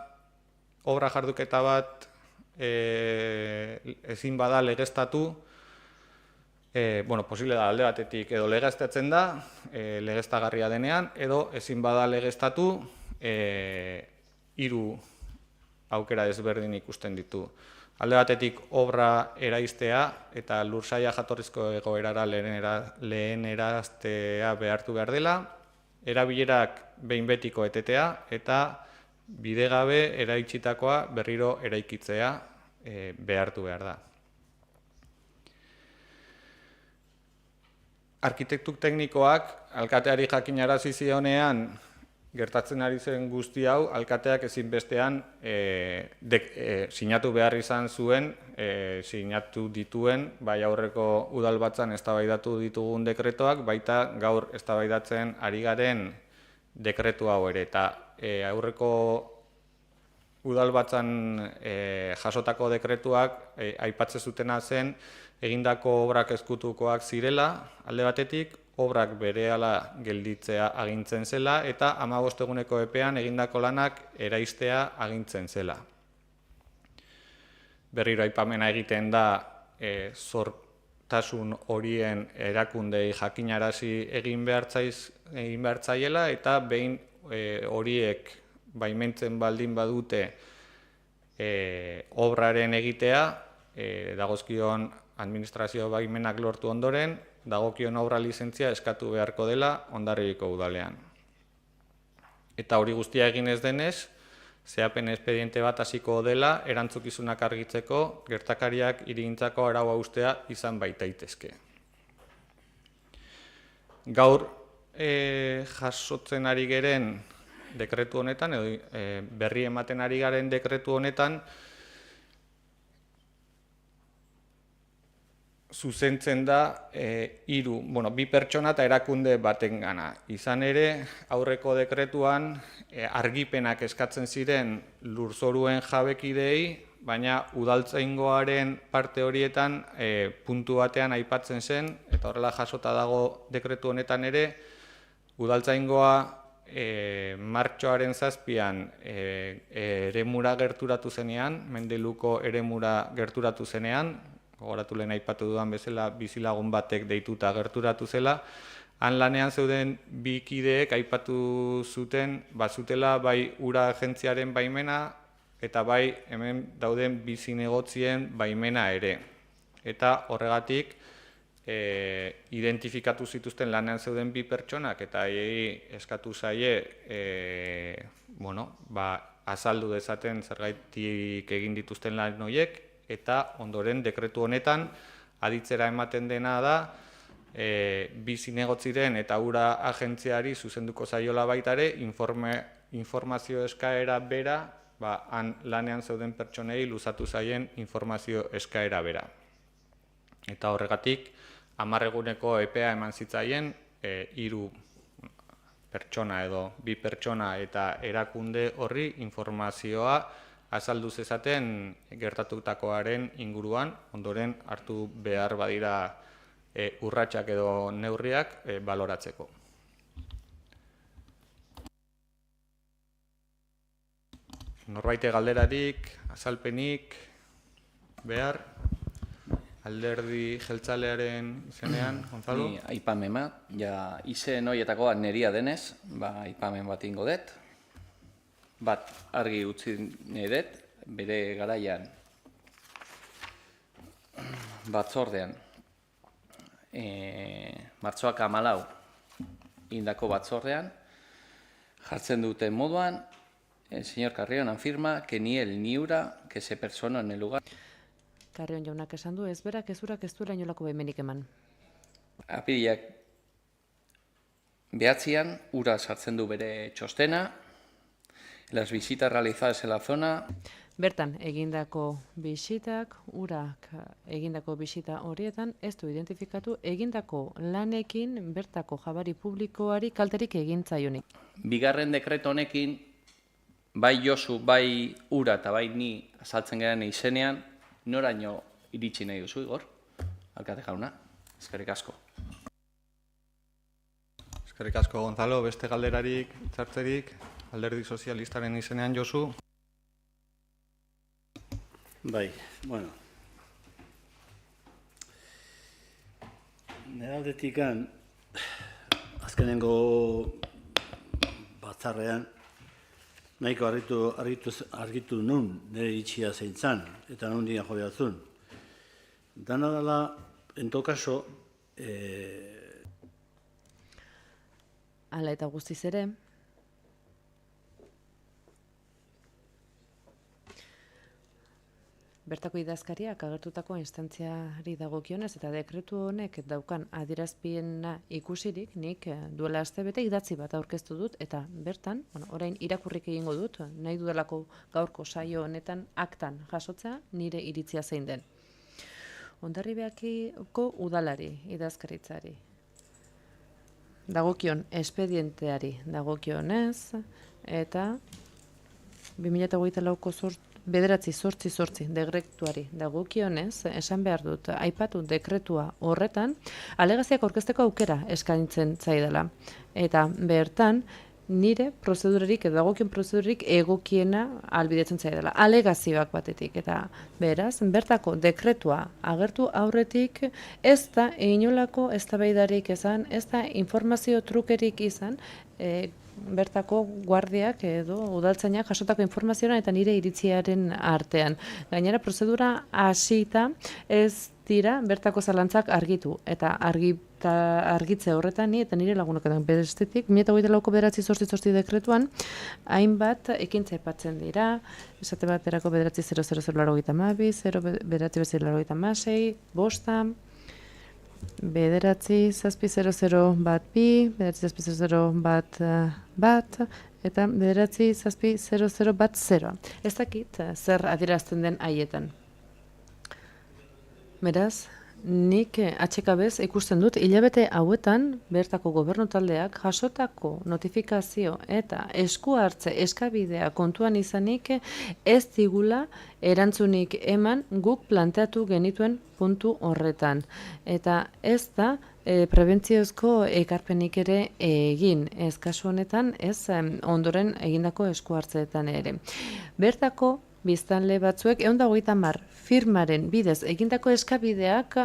obra jarduketa bat ezin bada legeztatu, posible da alde batetik edo legeztatzen da, legeztagarria denean, edo ezin bada legeztatu, 3 aukera ezberdin ikusten ditu. Alde batetik obra eraistea eta lursaila jatorrizko egoerara leheneraztea behartu behar dela, erabilerak behin betiko etetea eta bidegabe eraitsitakoa berriro eraikitzea behartu behar da. Arkitektu teknikoak alkateari jakinarazi zionean gertatzen ari zen guzti hau, alkateak ezinbestean sinatu behar izan zuen, sinatu dituen, bai aurreko udalbatzan eztabaidatu ditugun dekretoak, baita gaur eztabaidatzen ari garen dekretu hau ere. Eta aurreko udalbatzan jasotako dekretuak aipatzen zutena zen egindako obrak ezkutukoak zirela, alde batetik, obrak berehala gelditzea agintzen zela eta 15 eguneko epean egindako lanak eraistea agintzen zela. Berriro aipamena egiten da zortasun horien erakundei jakinarazi egin behar zaiela eta behin horiek baimentzen baldin badute obraren egitea, dagozkion administrazio baimenak lortu ondoren, dagokion obra lizentzia eskatu beharko dela Hondarribiko udalean. Eta hori guztia egin ez denez, zehapen espediente bat hasiko dela erantzukizunak argitzeko gertakariak hirigintzako arau haustea izan baitaitezke. Gaur jasotzen ari garen dekretu honetan, edo berri ematen ari garen dekretu honetan, zuzentzen da bi pertsona eta erakunde batengana. Izan ere, aurreko dekretuan argipenak eskatzen ziren lurzoruen jabekidei, baina udaltzaingoaren parte horietan puntu batean aipatzen zen, eta horrela jasota dago dekretu honetan ere, udaltzaingoa martxoaren 7an eremura gerturatu zenean, Mendeluko eremura gerturatu zenean, gogoratu lehen aipatu dudan bezala bizilagun batek deituta gerturatu zela, han lanean zeuden bi kideek aipatu zuten bazutela bai ura agentziaren baimena eta bai hemen dauden bi zinegotzien baimena ere. Eta horregatik identifikatu zituzten lanean zeuden bi pertsonak eta haiei eskatu zaie azaldu dezaten zergaitik egin dituzten lan horiek, eta ondoren dekretu honetan aditzera ematen dena da bi zinegotziren eta ura agentziari zuzenduko zaiola baita ere informazio eskaera bera han lanean zeuden pertsonei luzatu zaien informazio eskaera bera. Eta horregatik, 10 eguneko epea eman zitzaien, 3 pertsona edo 2 pertsona eta erakunde horri informazioa azaldu zezaten gertatutakoaren inguruan, ondoren hartu behar badira urratsak edo neurriak baloratzeko. Norbaite galderarik, azalpenik, behar, alderdi jeltzalearen izenean, Gonzalo? Ni aipamen bat, izen horietakoa neria denez, aipamen bat ingo dut. Bat argi utzi nahi dut, bere garaian batzordean, martxoak 14 indako batzordean, jartzen duten moduan, el señor Carrión afirma que ni él ni ura que se persona en el lugar. Carrión jaunak esan du, ez berak ez urak ez duela inolako baimenik eman. Apirilak 9 ura sartzen du bere txostena, las visitas realizadas en la zona. Bertan, egindako bisitak, urak egindako bisita horietan, ez du identifikatu egindako lanekin bertako jabari publikoari kalterik egin zaionik. Bigarren dekreto honekin, bai Josu, bai ura eta bai ni azaltzen garen izenean, noraino iritsi nahi duzu, Igor? Alkate jauna, eskerrik asko. Eskerrik asko, Gonzalo, beste galderarik, txartzerik, alderdi sozialistaren izenean, Josu? Bai, bueno. Nire aldetikan, azkenengo batzarrean, nahiko argitu nun nire itxia zein zan, eta nun dian jo behatzun. Dana dela, en todo caso, Hala eta guztiz ere, bertako idazkariak agertutako instantziari dagokionez eta dekretu honek daukan adierazpena ikusirik, nik duela astebete idatzi bat aurkeztu dut eta bertan, orain irakurrik egingo dut, nahi dudalako gaurko saio honetan aktan jasotzea nire iritzia zein den. Hondarribiako udalari, idazkaritzari, dagokion espedienteari dagokionez eta 2024ko 9/8/8 dekretuari dagokionez, esan behar dut, aipatu dekretua horretan, alegaziak aurkezteko aukera eskaintzen zaidala. Eta bertan, nire prozedurarik edo dagokion prozedurarik egokiena ahalbidetzen zaidala. Alegazioak batetik. Eta beraz, bertako dekretua agertu aurretik ez da inolako eztabaidarik izan, ez da informazio trukerik izan, bertako guardiak edo udaltzainak jasotako informazioan eta nire iritziaren artean. Gainera, prozedura hasita ez dira bertako zalantzak argitu eta argitze horretan ni eta nire lagunok edan bestetik 2024ko 9/8/8 dekretuan hainbat ekintza aipatzen dira, esate baterako 9/00/82, 9/9/86, 5, 9/7/00/1, 9/7/00/1 eta 9/7/00/0. Ez dakit zer adierazten den haietan. Beraz, nik atxekabez ikusten dut hilabete hauetan bertako gobernu taldeak jasotako notifikazio eta esku hartze eskabidea kontuan izanik ez digula erantzunik eman guk planteatu genituen puntu horretan. Eta ez da prebentziozko ekarpenik ere egin, ez kasu honetan, ez ondoren egindako esku hartzeetan ere. Bertako biztanle batzuek 150 firmaren bidez egindako eskabideak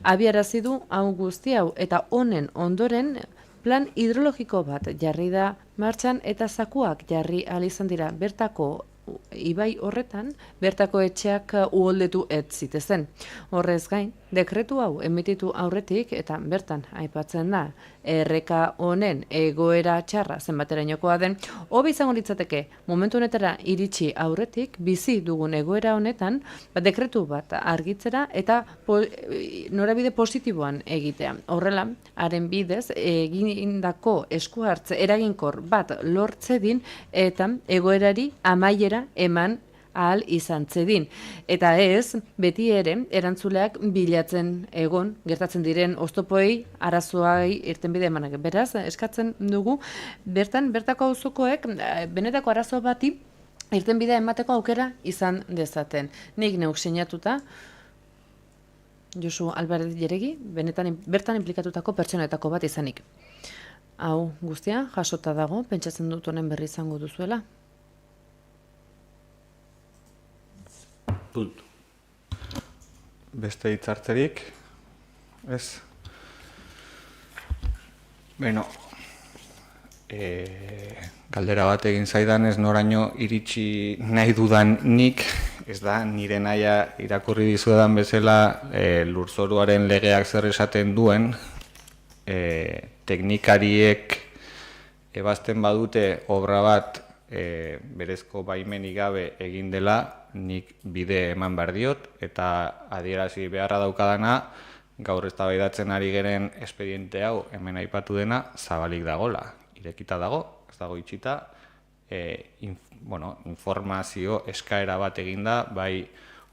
abiarazi du hau guzti hau eta honen ondoren plan hidrologiko bat jarri da martxan eta zakuak jarri ahal izan dira bertako ibai horretan, bertako etxeak uholdetu ez zitezen. Horrez gain, dekretu hau emititu aurretik eta bertan aipatzen da erreka honen egoera txarra zenbaterainokoa den, hobe izango litzateke momentu honetara iritsi aurretik bizi dugun egoera honetan dekretu bat argitzera eta norabide positiboan egitea. Horrela, haren bidez egindako esku hartze eraginkor bat lortze din eta egoerari amaiera aukera eman ahal izan zedin. Eta ez, beti ere, erantzuleak bilatzen egon, gertatzen diren oztopoei, arazoai irtenbide emanak. Beraz, eskatzen dugu, bertako auzokoek benetako arazo bati irtenbidea emateko aukera izan dezaten. Nik neuk sinatuta, Josu Alvarez Jeregi, bertan implikatutako pertsonetako bat izanik. Hau guztia, jasota dago, pentsatzen dut honen berri izango duzuela. Punto. Beste hitzartzerik, ez? Beno, galdera bat egin zaidan ez noraino iritsi nahi dudan nik, ez da, nire nahia irakurri dizuedan bezala lurzoruaren legeak zer esaten duen, teknikariek ebazten badute obra bat berezko baimenik gabe egin dela, nik bide eman behar diot, eta adierazi beharra daukadana, gaur eztabaidatzen ari geren espediente hau hemen aipatu dena zabalik dagola, irekita dago, ez dago itxita, informazio eskaera bat eginda, bai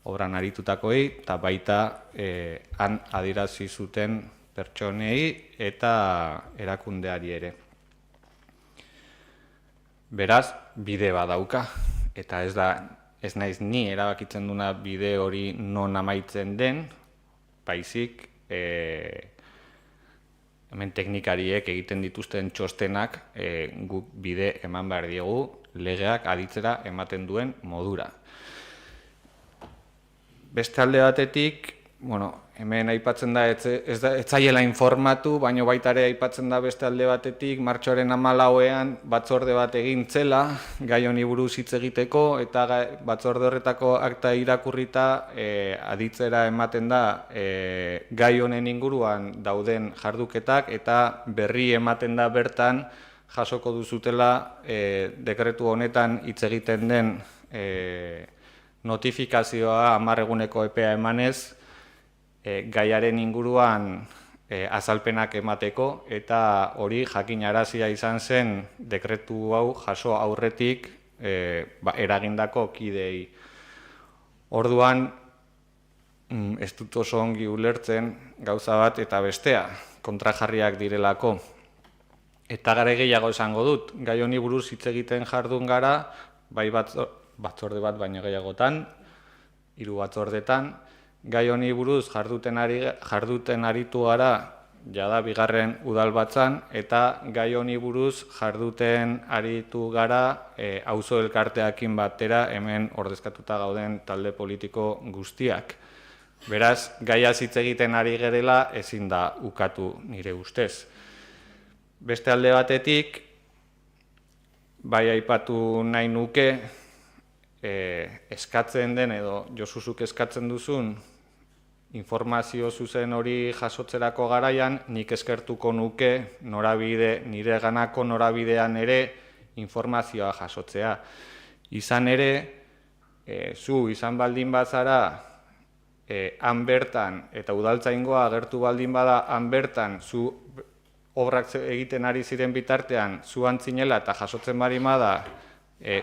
obran aritutakoei, eta baita han adierazi zuten pertsonei eta erakundeari ere. Beraz, bide bat dauka, eta ez naiz ni erabakitzen duna bide hori non amaitzen den, baizik hemen teknikariek egiten dituzten txostenak guk bide eman behar diegu legeak aditzera ematen duen modura. Beste alde batetik, hemen aipatzen da ez zaiela informatu, baina baita ere aipatzen da beste alde batetik, martxoaren 14ean batzorde bat egin zela, gai honi buruz hitz egiteko, eta batzorde horretako akta irakurrita aditzera ematen da gai honen inguruan dauden jarduketak, eta berri ematen da bertan jasoko duzutela dekretu honetan hitz egiten den notifikazioa 10 eguneko epea emanez, gaiaren inguruan azalpenak emateko, eta hori jakinarazia izan zen dekretu hau jaso aurretik eragindako kidei. Orduan, ez dut oso ongi ulertzen gauza bat eta bestea, kontrajarriak direlako. Eta gare gehiago esango dut, gai honi buruz hitz egiten jardun gara, bai batzorde bat baino gehiagotan, 3 batzordetan, gai honi buruz jarduten aritu gara jada 2. udalbatzan, eta gai honi buruz jarduten aritu gara auzo elkarteakin batera hemen ordezkatuta gauden talde politiko guztiak. Beraz, gaiaz hitz egiten ari gerela ezin da ukatu nire ustez. Beste alde batetik, bai aipatu nahi nuke, eskatzen den edo Josuzuk eskatzen duzun informazio zuzen hori jasotzerako garaian, nik eskertuko nuke nire ganako norabidean ere informazioa jasotzea. Izan ere, zu izan baldin bazara, han bertan, eta udaltzaingoa agertu baldin bada han bertan, zu obrak egiten ari ziren bitartean, zu antzinela eta jasotzen barimada,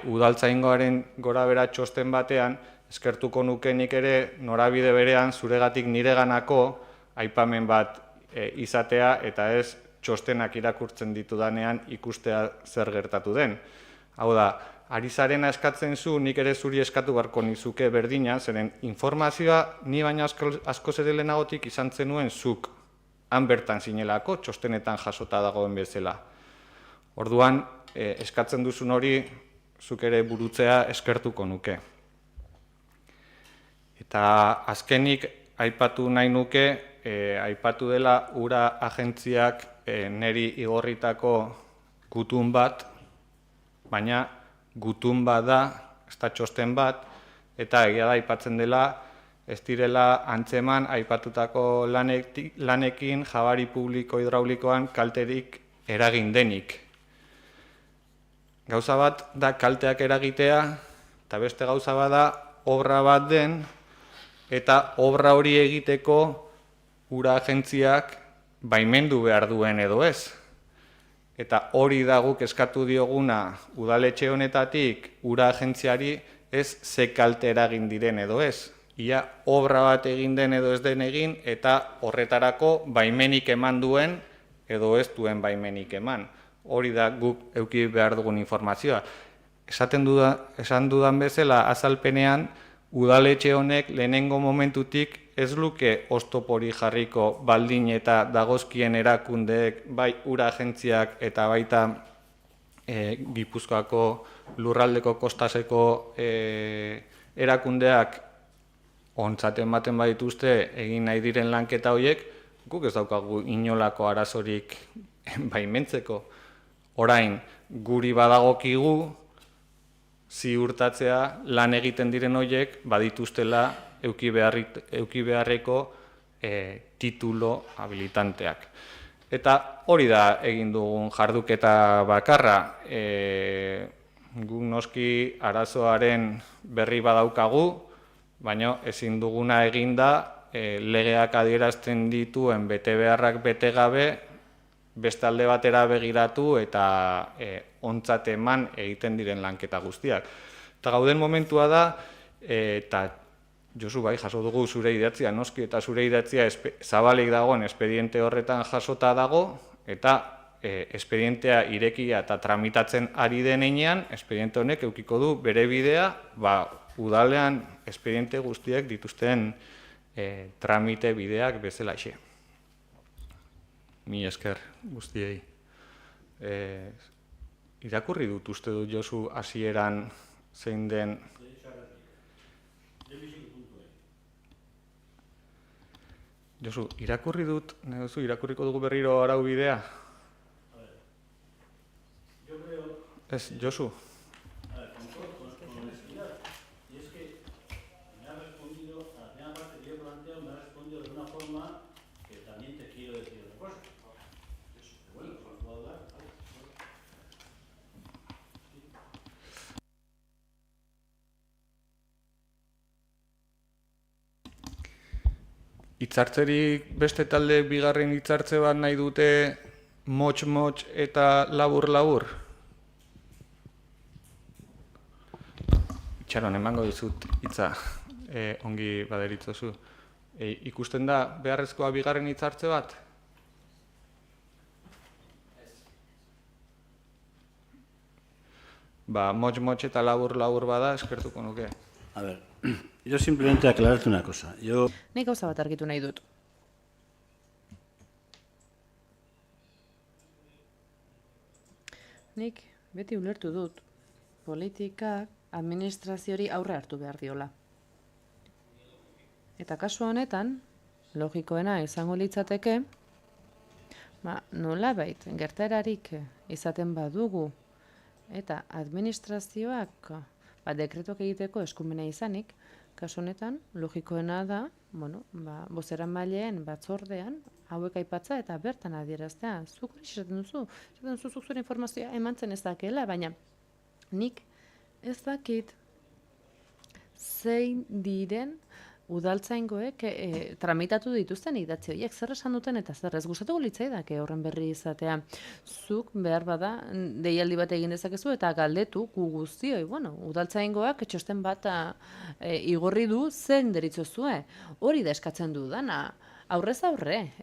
udaltzaingoaren gorabehera txosten batean, eskertuko nukenik ere norabide berean zuregatik nireganako aipamen bat izatea, eta ez txostenak irakurtzen ditudanean ikustea zer gertatu den. Hau da, ari zarena eskatzen zu, nik ere zuri eskatu beharko nizuke berdina, zeren informazioa ni baina asko ere lehenagotik izan zenuen zuk han bertan zinelako, txostenetan jasota dagoen bezala. Orduan, eskatzen duzun hori zuk ere burutzea eskertuko nuke. Eta azkenik aipatu nahi nuke, aipatu dela ura agentziak neri igorritako gutun bat, baina gutun bat da, ez da txosten bat, eta egia da aipatzen dela, ez direla antzeman aipatutako lanekin jabari publiko hidraulikoan kalterik eragin denik. Gauza bat da kalteak eragitea, eta beste gauza bat da obra bat den, eta obra hori egiteko ura agentziak baimendu behar duen edo ez. Eta hori da guk eskatu dioguna udaletxe honetatik ura agentziari ez ze kalte eragin diren edo ez. Ia obra bat egin den edo ez den egin, eta horretarako baimenik eman duen edo ez duen baimenik eman. Hori da guk eduki behar dugun informazioa. Esan dudan bezala azalpenean, udaletxe honek lehenengo momentutik ez luke oztopori jarriko baldin eta dagozkien erakundeek, bai ura agentziak eta baita Gipuzkoako lurraldeko kostaseko erakundeak ontzat ematen badituzte egin nahi diren lanketa horiek, guk ez daukagu inolako arazorik baimentzeko. Orain, guri badagokigu ziurtatzea lan egiten diren horiek badituztela euki beharreko titulo habilitanteak. Eta hori da egin dugun jarduketa bakarra. Guk noski arazoaren berri badaukagu, baina ezin duguna egin da legeak adierazten dituen bete beharrak bete gabe, beste alde batera begiratu eta ontzat eman egiten diren lanketa guztiak. Eta gauden momentua da, eta Josu bai, jaso dugu zure idatzia, noski, eta zure idatzia zabalik dagoen espediente horretan jasota dago, eta espedientea irekia eta tramitatzen ari denean, espediente honek edukiko du bere bidea, udalean espediente guztiak dituzten tramite bideak bezalaxe. Mi esker guztiei. Irakurri dut uste dut Josu hasieran zein den... Josu, irakurri dut, irakurriko dugu berriro arau bidea? Ez, Josu? Hitzartzerik beste talde bigarren hitzartze bat nahi dute motx-motx eta labur-labur? Itxaron, emango dizut hitza ongi baderitzozu. Ikusten da beharrezkoa bigarren hitzartze bat? Motx-motx eta labur-labur bada eskertuko nuke. A ver, yo simplemente aclararte una cosa. Nik gauza bat argitu nahi dut. Nik beti ulertu dut politikak administraziori aurre hartu behar diola. Eta kasu honetan, logikoena izango litzateke, nolabait gertaerarik izaten badugu eta administrazioak dekretuak egiteko eskumena izanik, kasu honetan, logikoena da, bozeramaileen batzordean hauek aipatza eta bertan adieraztea. Zuk hori esaten duzu, zuk zure informazioa emantzen ez dakeela, baina nik ez dakit zein diren udaltzaingoek tramitatu dituzten idatzi horiek, zer esan duten eta zer ez gustatuko litzaidake horren berri izatea. Zuk behar bada deialdi bat egin dezakezu eta galdetu gu guztioi, udaltzaingoak txosten bat igorri du zen deritzozue. Hori da eskatzen du dana, aurrez aurre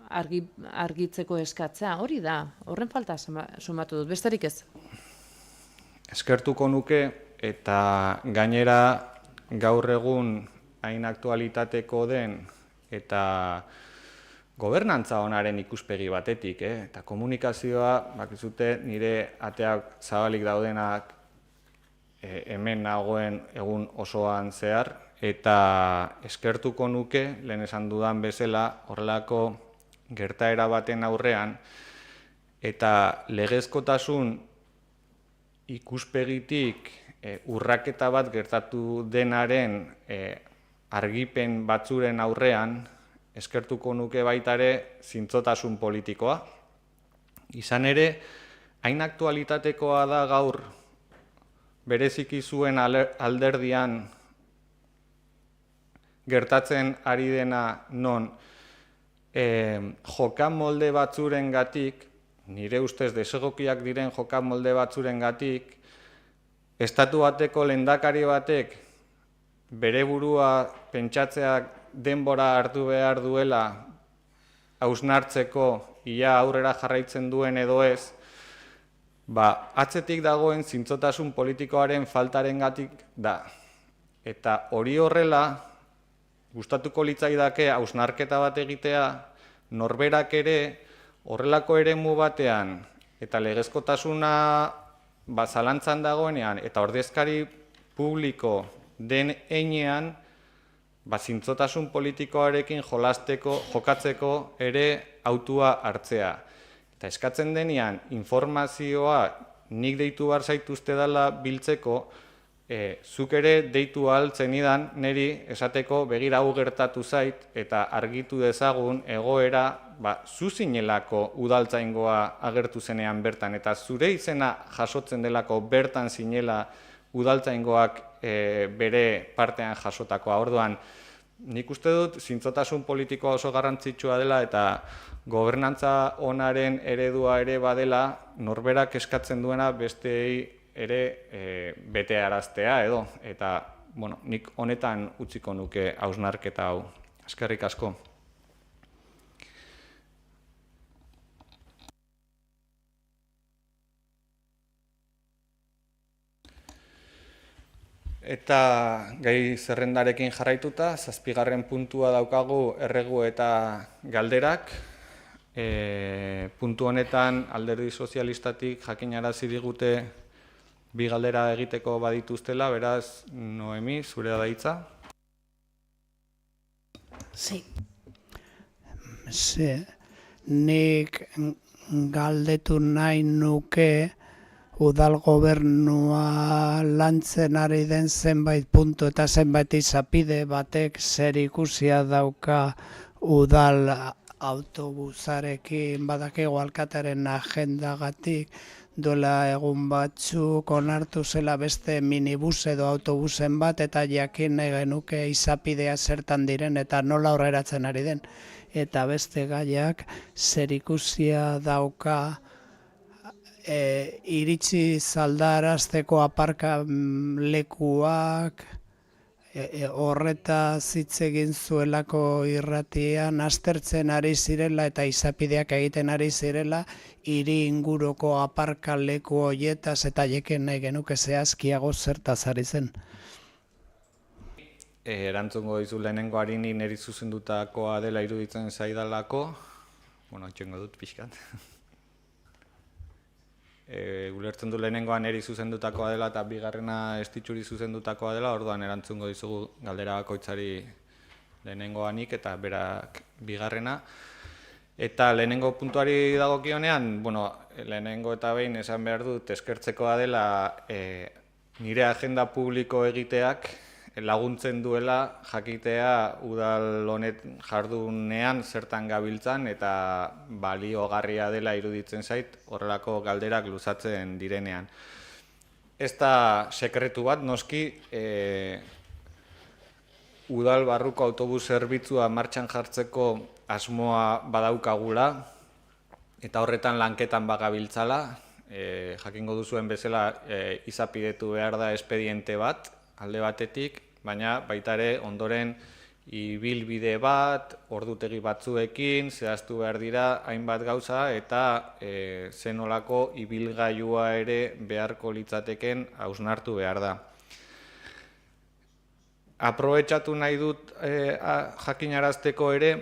argitzeko eskatzea, hori da, horren falta sumatu dut, besterik ez. Eskertuko nuke eta gainera gaur egun hain aktualitateko den eta gobernantza onaren ikuspegi batetik, eta komunikazioa, bakizute nire ateak zabalik daudenak hemen nagoen egun osoan zehar, eta eskertuko nuke, lehen esan dudan bezala, horrelako gertaera baten aurrean, eta legezkotasun ikuspegitik urraketa bat gertatu denaren argipen batzuren aurrean, eskertuko nuke baitare zintzotasun politikoa. Izan ere, hain aktualitatekoa da gaur bereziki zuen alderdian gertatzen ari dena non jokamolde batzurengatik, nire ustez desegokiak diren jokamolde batzurengatik, estatu bateko lehendakari batek bere burua pentsatzeak denbora hartu behar duela hausnartzeko ia aurrera jarraitzen duen edo ez, atzetik dagoen zintzotasun politikoaren faltarengatik da. Eta hori horrela, gustatuko litzaidake hausnarketa bat egitea, norberak ere horrelako eremu batean eta legezkotasuna zalantzan dagoenean eta ordezkari publiko den heinean, zintzotasun politikoarekin jokatzeko ere hautua hartzea. Eta eskatzen denean informazioa nik deitu behar zaituzte dela biltzeko, zuk ere deitu ahal zenidan niri esateko begira hau gertatu zait eta argitu dezagun egoera zu zinelako udaltzaingoa agertu zenean bertan eta zure izena jasotzen delako bertan zinela udaltzaingoak bere partean jasotakoa. Orduan, nik uste dut zintzotasun politikoa oso garrantzitsua dela eta gobernantza onaren eredua ere badela norberak eskatzen duena besteei ere betearaztea edo. Eta nik honetan utziko nuke hausnarketa hau. Eskerrik asko. Eta gai zerrendarekin jarraituta, 7. puntua daukagu erregu eta galderak. Puntu honetan Alderdi Sozialistatik jakinarazi digute 2 galdera egiteko badituztela, beraz, Noemi, zurea da hitza. Sí. Nik galdetu nahi nuke udal gobernua lantzen ari den zenbait puntu eta zenbait izapide batek zer ikusia dauka udal autobusarekin, badakigu alkatearen agendagatik, duela egun batzuk onartu zela beste minibus edo autobusen bat eta jakin nahi genuke izapidea zertan diren eta nola aurreratzen ari den. Eta beste gaiak zer ikusia dauka iritsi zaldarazteko aparka lekuak, horreta hitz egin zuelako irratian aztertzen ari zirela eta izapideak egiten ari zirela hiri inguruko aparka leku horietaz eta jeken nahi genuke zehazkiago zertaz ari zen. Erantzungo dizu lehenengoari niri zuzendutakoa dela iruditzen zaidalako, itxengo dut pixkat. Ulertzen du lehenengoan niri zuzendutakoa dela eta bigarrena estitxuri zuzendutakoa dela, orduan erantzungo dizugu galdera bakoitzari lehenengoanik eta berak bigarrena. Eta lehenengo puntuari dagokionean, lehenengo eta behin esan behar dut eskertzekoa dela nire agenda publiko egiteak laguntzen duela jakitea udal honet jardunean zertan gabiltzan eta baliogarria dela iruditzen zait horrelako galderak luzatzen direnean. Ez da sekretu bat, noski udal barruko autobus zerbitzua martxan jartzeko asmoa badaukagula eta horretan lanketan bagabiltzala. Jakingo duzuen bezala izapidetu behar da espediente bat alde batetik, baina baita ere ondoren ibilbide bat, ordutegi batzuekin, zehaztu behar dira hainbat gauza eta zenolako ibilgailua ere beharko litzateken hausnartu behar da. Aprobetxatu nahi dut jakinarazteko ere,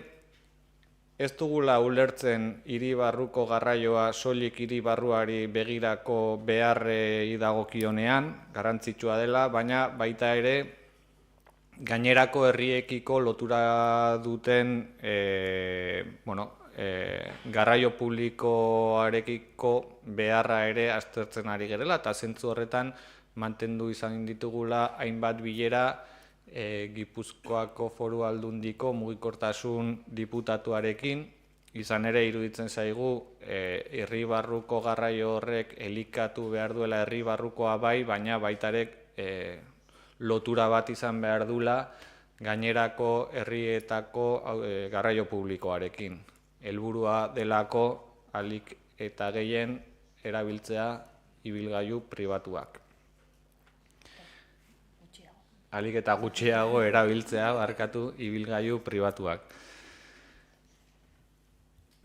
ez dugula ulertzen hiri barruko garraioa soilik hiri barruari begirako beharrei dagokionean, garrantzitsua dela, baina baita ere gainerako herriekiko lotura duten garraio publikoarekiko beharra ere aztertzen ari gerela, eta zentzu horretan mantendu izan ditugula hainbat bilera Gipuzkoako Foru Aldundiko mugikortasun diputatuarekin, izan ere iruditzen zaigu herri barruko garraio horrek elikatu behar duela herri barrukoa bai, baina baita ere lotura bat izan behar duela gainerako herrietako garraio publikoarekin. Helburua delako ahalik eta gehien erabiltzea ibilgailu pribatuak. ahalik eta gutxiago erabiltzea barkatu ibilgailu pribatuak.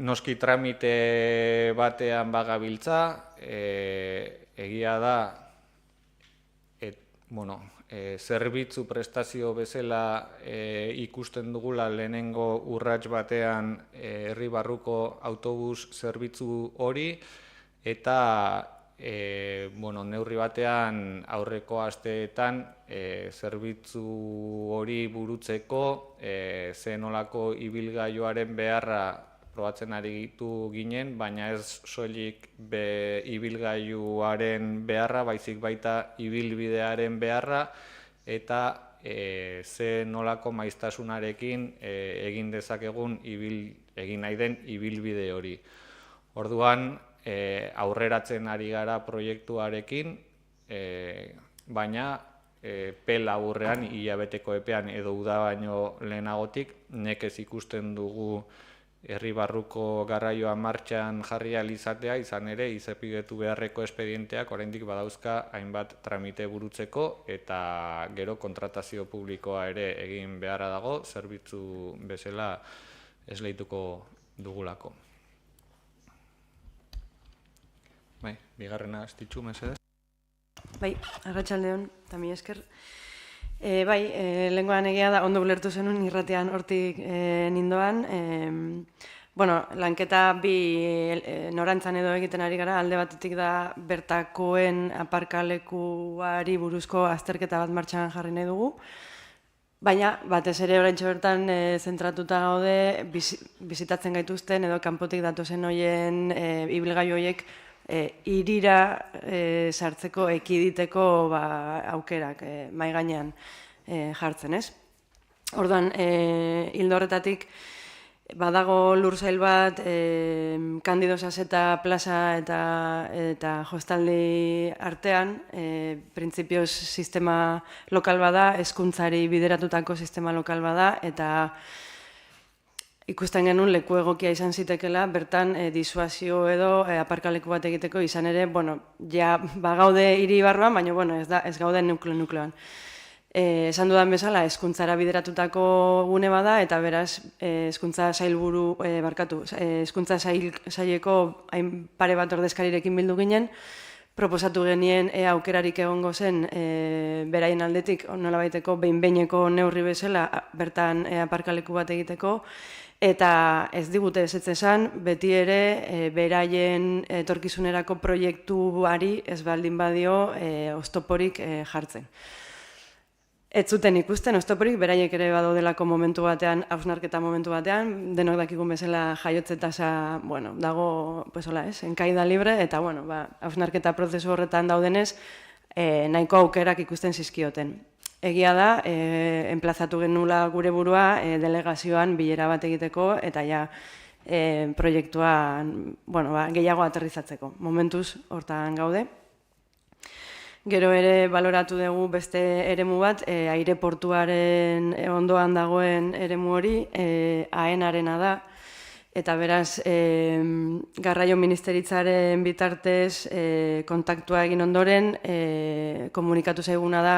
Noski tramite batean bagabiltza, egia da, zerbitzu prestazio bezala ikusten dugula lehenengo urrats batean herri barruko autobus zerbitzu hori, eta neurri batean aurreko asteetan zerbitzu hori burutzeko ze nolako ibilgailuaren beharra probatzen ari ginen, baina ez soilik ibilgailuaren beharra, baizik baita ibilbidearen beharra, eta ze nolako maiztasunarekin egin dezakegun egin nahi den ibilbide hori. Orduan, aurreratzen ari gara proiektuarekin, baina laburrean, hilabeteko epean edo uda baino lehenagotik, nekez ikusten dugu herri barruko garraioa martxan jarri ahal izatea, izan ere izapidetu beharreko espedienteak oraindik badauzka hainbat tramite burutzeko, eta gero kontratazio publikoa ere egin beharra dago, zerbitzu bezala esleituko dugulako. Bai, bigarrena astitxu, mesedez. Bai, arratsaldeon, eta mila esker. Lehengoan egia da, ondo ulertu zenuen irratean hortik nindoan. Lanketa bi norantzan edo egiten ari gara, alde batetik da bertakoen aparkalekuari buruzko azterketa bat martxan jarri nahi dugu. Baina, batez ere oraintxe bertan zentratuta gaude, bizitatzen gaituzten edo kanpotik datozen hoien ibilgailu horiek hirira sartzeko, ekiditeko aukerak mahai gainean jartzen, ez? Orduan, ildo horretatik, badago lursail bat, Kandido Saseta plaza eta Jostaldi artean, printzipioz sistema lokal bada, hezkuntzari bideratutako sistema lokal bada, eta ikusten genuen leku egokia izan zitekela, bertan disuasio edo aparkaleku bat egiteko izan ere, ja bagaude hiri barruan, baina ez gaude nukleoan. Esan dudan bezala, hezkuntzara bideratutako gune bada, eta beraz, hezkuntza saileko pare bat ordezkarirekin bildu ginen, proposatu genien aukerarik egongo zen beraien aldetik nolabaiteko behin-behineko neurri bezala bertan aparkaleku bat egiteko, eta ez digute ezetz esan, beti ere beraien etorkizunerako proiektuari ez baldin badio oztoporik jartzen. Ez zuten ikusten oztoporik, beraiek ere badaudelako momentu batean, hausnarketa momentu batean, denok dakikun bezala jaiotze tasa, dago, enkaida libre, eta, hausnarketa prozesu horretan daudenez, nahiko aukerak ikusten zizkioten. Egia da, enplazatu genula gure burua delegazioan bilera bat egiteko, eta ja proiektuan gehiago aterrizatzeko. Momentuz hortan gaude. Gero ere baloratu dugu beste eremu bat, aireportuaren ondoan dagoen eremu hori, AENarena da, eta beraz, garraio ministeritzaren bitartez kontaktua egin ondoren, komunikatu zaiguna da,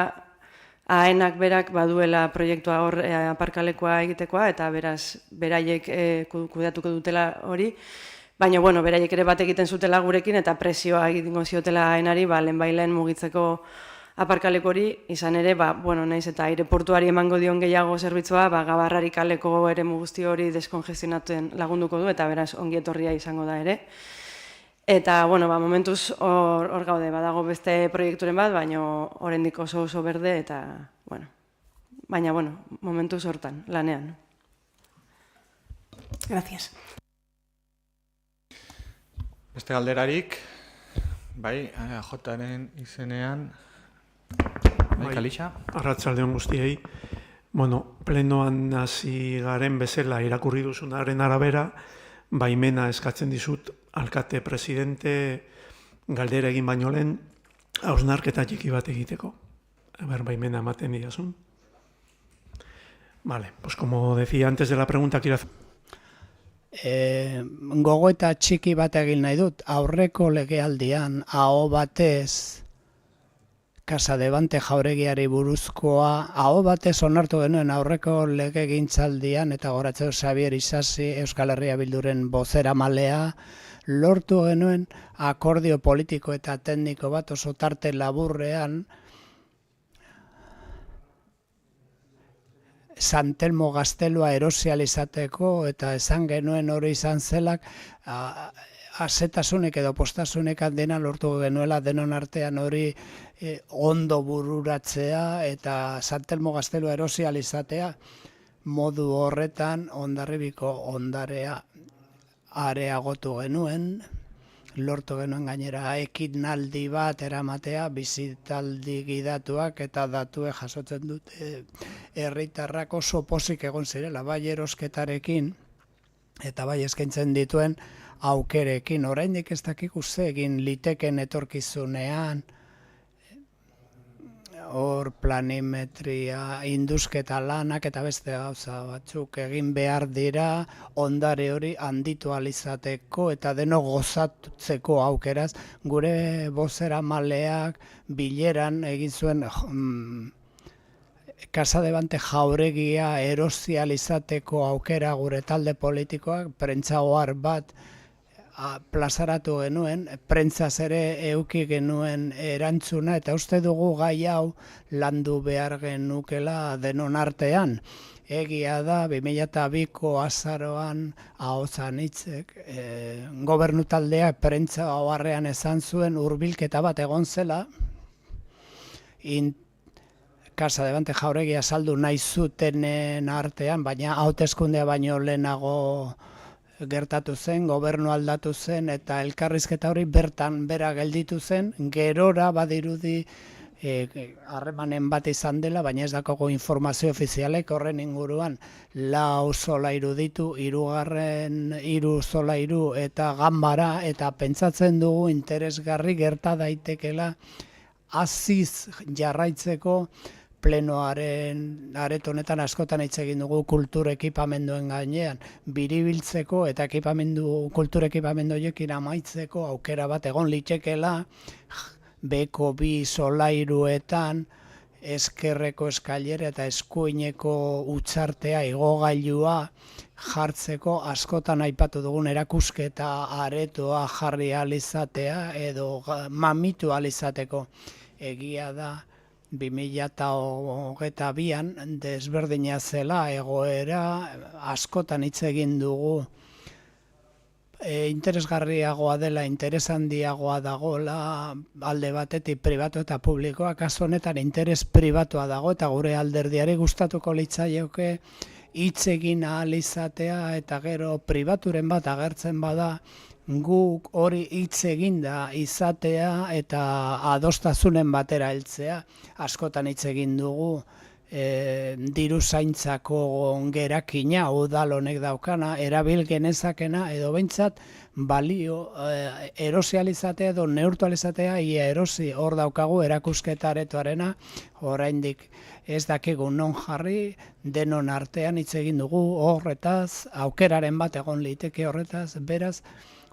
AENak berak baduela proiektua hor aparkalekoa egitekoa, eta beraz, beraiek kudeatuko dutela hori, baina, beraiek ere bat egiten zutela gurekin, eta presioa egingo ziotela AENari, lehenbailen mugitzeko aparkaleko hori, izan ere, naiz eta aireportuari emango dion gehiago zerbitzua, Gabarrari kaleko eremu guzti hori deskongestionatzen lagunduko du, eta beraz, ongi etorria izango da ere. Eta, momentuz hor gaude, badago beste proiekturen bat, baina oraindik oso berde, eta, baina, momentuz hortan, lanean. Gracias. Beste galderarik, AJaren izenean, Kalixa? Arratsaldeon guztiei. Plenoan hasi garen bezala irakurri duzunaren arabera, baimena eskatzen dizut alkate presidente galdera egin baino lehen hausnarketa txiki bat egiteko. Baimena ematen didazun. Vale, pues como decía antes de la pregunta, quiero hacer... Gogoeta txiki bat egin nahi dut, aurreko legealdian aho batez Casadevante jauregiari buruzkoa aho batez onartu genuen aurreko legegintzaldian eta goratzeko Xabier Isasi Euskal Herria Bilduren bozeramalea lortu genuen akordio politiko eta tekniko bat oso tarte laburrean San Telmo gaztelua erosializateko eta esan genuen hori izan zelak azetasunek edo postasunek dena lortu genuela denon artean hori ondo bururatzea eta San Telmo gaztelua erosializatea modu horretan Hondarribiko ondarea areagotu genuen, lortu genuen gainera ekinaldi bat eramatea, bizitaldi gidatuak eta datue jasotzen dute herritarrak oso pozik egon zirela, bai erosketarekin eta bai eskaintzen dituen aukerekin. Oraindik ez dakigu ze egin liteken etorkizunean, hor planimetria, indusketa lanak eta beste gauza batzuk egin behar dira ondare hori handitu alizateko eta deno gozatzeko aukeraz. Gure bozeramaleak bileran egin zuen Casadevante jauregia erosializateko aukera gure talde politikoak, prentsa ohar bat plazaratu genuen, prentzaz ere euki genuen erantzuna eta uste dugu gai hau landu behar genukela denon artean. Egia da, 2002ko azaroan ahozan hitzek, gobernu taldeak prentza oharrean esan zuen hurbilketa bat egon zela, Casadevante jauregia saldu nahi zutenen artean, baina hauteskundea baino lehenago gertatu zen, gobernu aldatu zen eta elkarrizketa hori bertan bera gelditu zen, gerora badirudi harremanen bat izan dela, baina ez dakogu informazio ofizialek horren inguruan 4 solairu ditu, 3 solairu eta ganbara, eta pentsatzen dugu interesgarri gerta daitekela aziz jarraitzeko plenoaren areto honetan askotan hitz egin dugu kultur ekipamenduen gainean, biribiltzeko eta kultur ekipamendu horiekin amaitzeko aukera bat egon liteke,la beko 2 solairuetan eskerreko eskailera eta eskuineko utxartea igogailua jartzeko askotan aipatu dugun erakusketa aretoa jarri alizatea edo mamitu alizateko. Egia da 2022an desberdina zela egoera, askotan hitz egin dugu interesgarriagoa dela, interes handiagoa dagoela alde batetik pribatu eta publikoa, kasu honetan interes pribatua dago eta gure alderdiari gustatuko litzaioke hitz egin ahal izatea eta gero pribaturen bat agertzen bada guk hori hitz eginda izatea eta adostasunen batera heltzea. Askotan hitz egin dugu diru zaintzako gerakina udal honek daukana, erabil genezakena edo behintzat balio erosializatea edo neurtualizatea ia erosi. Hor daukagu erakusketa aretoarena, oraindik ez dakigu non jarri, denon artean hitz egin dugu horretaz, aukeraren bat egon liteke horretaz, beraz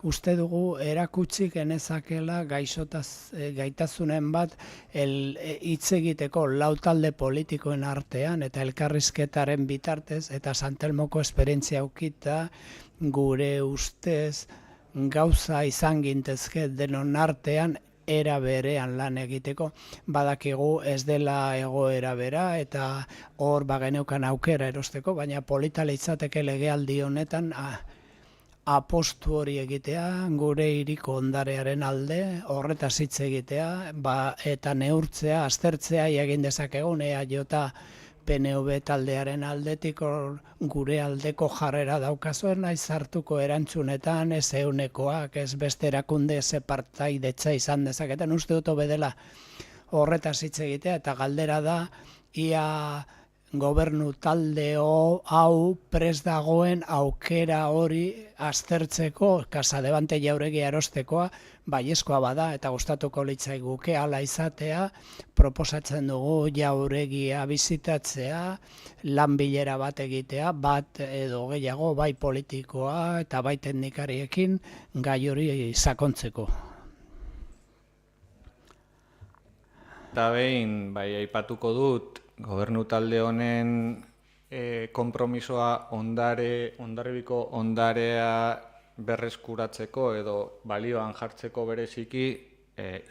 uste dugu erakutsi genezakela gaitasunen bat hitz egiteko 4 talde politikoen artean eta elkarrizketaren bitartez eta San Telmoko esperientzia aukita gure ustez gauza izan gintezke denon artean era berean lan egiteko. Badakigu ez dela egoera bera eta hor bageneukan aukera erosteko, baina polita litzateke legealdi honetan apostu hori egitea, gure hiriko ondarearen alde, horretaz hitz egitea, eta neurtzea, aztertzea egin dezakegun, jota PNV taldearen aldetik gure aldeko jarrera daukazuen, naiz hartuko erantzunetan, ez eunekoak, ez beste erakunde, ez partaidetza izan dezaketan, uste dut bedela horretaz hitz egitea, eta galdera da, ia gobernu talde hau prest dagoen aukera hori aztertzeko, Casadevante jauregia erostekoa, baiezkoa bada eta gustatuko litzaiguke hala izatea, proposatzen dugu jauregia bizitatzea, lan bilera bat egitea, bat edo gehiago, bai politikoa eta bai teknikariekin gai hori sakontzeko. Eta behin, bai, aipatuko dut, gobernu talde honen konpromisoa Hondarribiko ondarea berreskuratzeko edo balioan jartzeko bereziki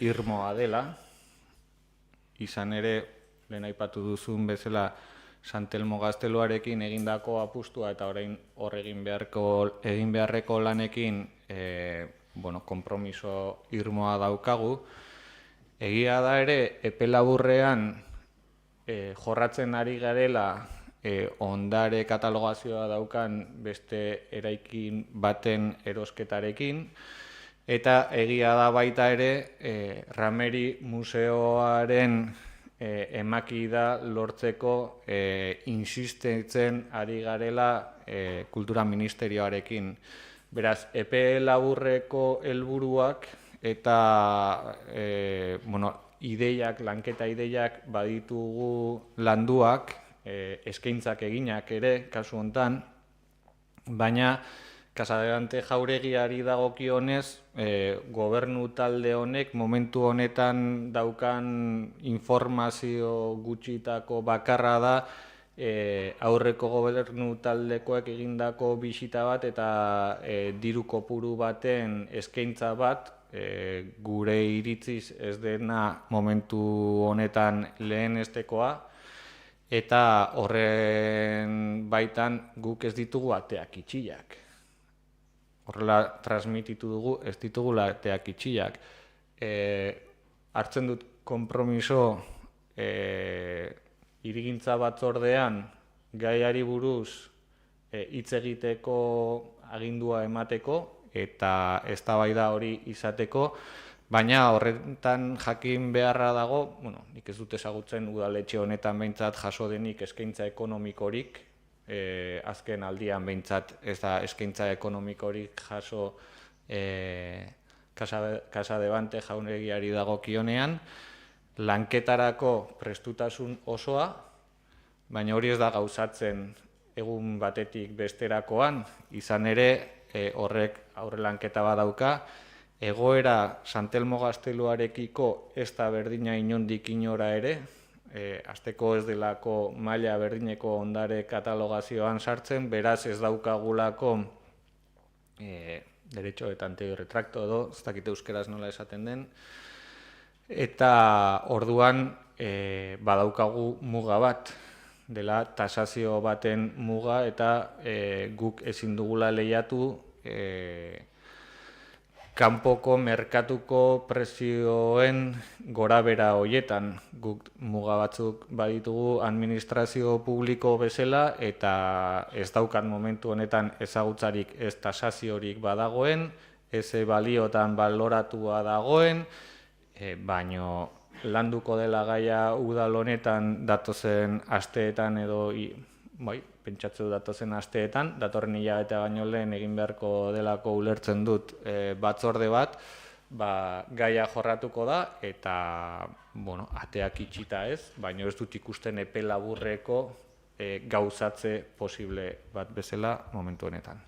irmoa dela. Izan ere, lehen aipatu duzun bezala, Santelmo gazteluarekin egindako apustua eta orain hor egin beharreko lanekin konpromiso irmoa daukagu. Egia da ere, epe laburrean jorratzen ari garela ondare katalogazioa daukan beste eraikin baten erosketarekin, eta egia da baita ere Rameri museoaren emakida lortzeko insistentzen ari garela Kultura Ministerioarekin. Beraz, epe laburreko helburuak eta ideiak, lanketa ideiak baditugu landuak, eskaintzak eginak ere, kasu hontan, baina Casadevante Jauregiari dagokionez, gobernu talde honek momentu honetan daukan informazio gutxitako bakarra da aurreko gobernu taldekoek egindako bisita bat eta diru kopuru baten eskaintza bat, gure iritziz ez dena momentu honetan lehenestekoa, eta horren baitan guk ez ditugu ateak itxiak. Horrela transmititu dugu, ez ditugula ateak itxiak. Hartzen dut konpromiso hirigintza batzordean gaiari buruz hitz egiteko agindua emateko eta eztabaida hori izateko, baina horretan jakin beharra dago, nik ez dut ezagutzen udaletxe honetan behintzat jaso denik eskaintza ekonomikorik, azken aldian behintzat ez da eskaintza ekonomikorik jaso Casadevante Jauregiari dagokionean, lanketarako prestutasun osoa, baina hori ez da gauzatzen egun batetik besterakoan, izan ere horrek aurrelanketa badauka, egoera Santelmo gazteluarekiko ez da berdina inondik inora ere, hasteko ez delako maila berdineko ondare katalogazioan sartzen, beraz ez daukagulako derecho de tanteo y retracto edo, ez dakite euskeraz nola esaten den, eta orduan badaukagu muga bat, dela tasazio baten muga, eta guk ezin dugula lehiatu kanpoko merkatuko prezioen gorabera hoietan. Guk muga batzuk baditugu administrazio publiko bezala, eta ez daukat momentu honetan ezagutzarik ez tasaziorik badagoen, ez baliotan baloratua dagoen, baino landuko dela gaia udal honetan datozen asteetan edo, pentsatzu datozen asteetan, datorren hilabete baino lehen egin beharko delako ulertzen dut batzorde bat, gaia jorratuko da, eta ateak itxita ez, baina ez dut ikusten epe laburreko gauzatze posible bat bezala momentu honetan.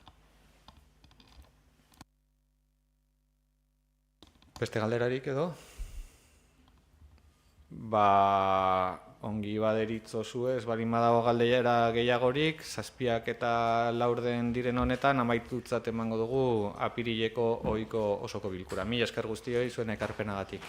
Beste galderarik edo? Ongi baderitzozu ez, balin badago galdera gehiagorik, 7 eta 4 diren honetan, amaitutzat emango dugu apirileko ohiko osoko bilkura. Mila esker guztioi zuen ekarpenagatik.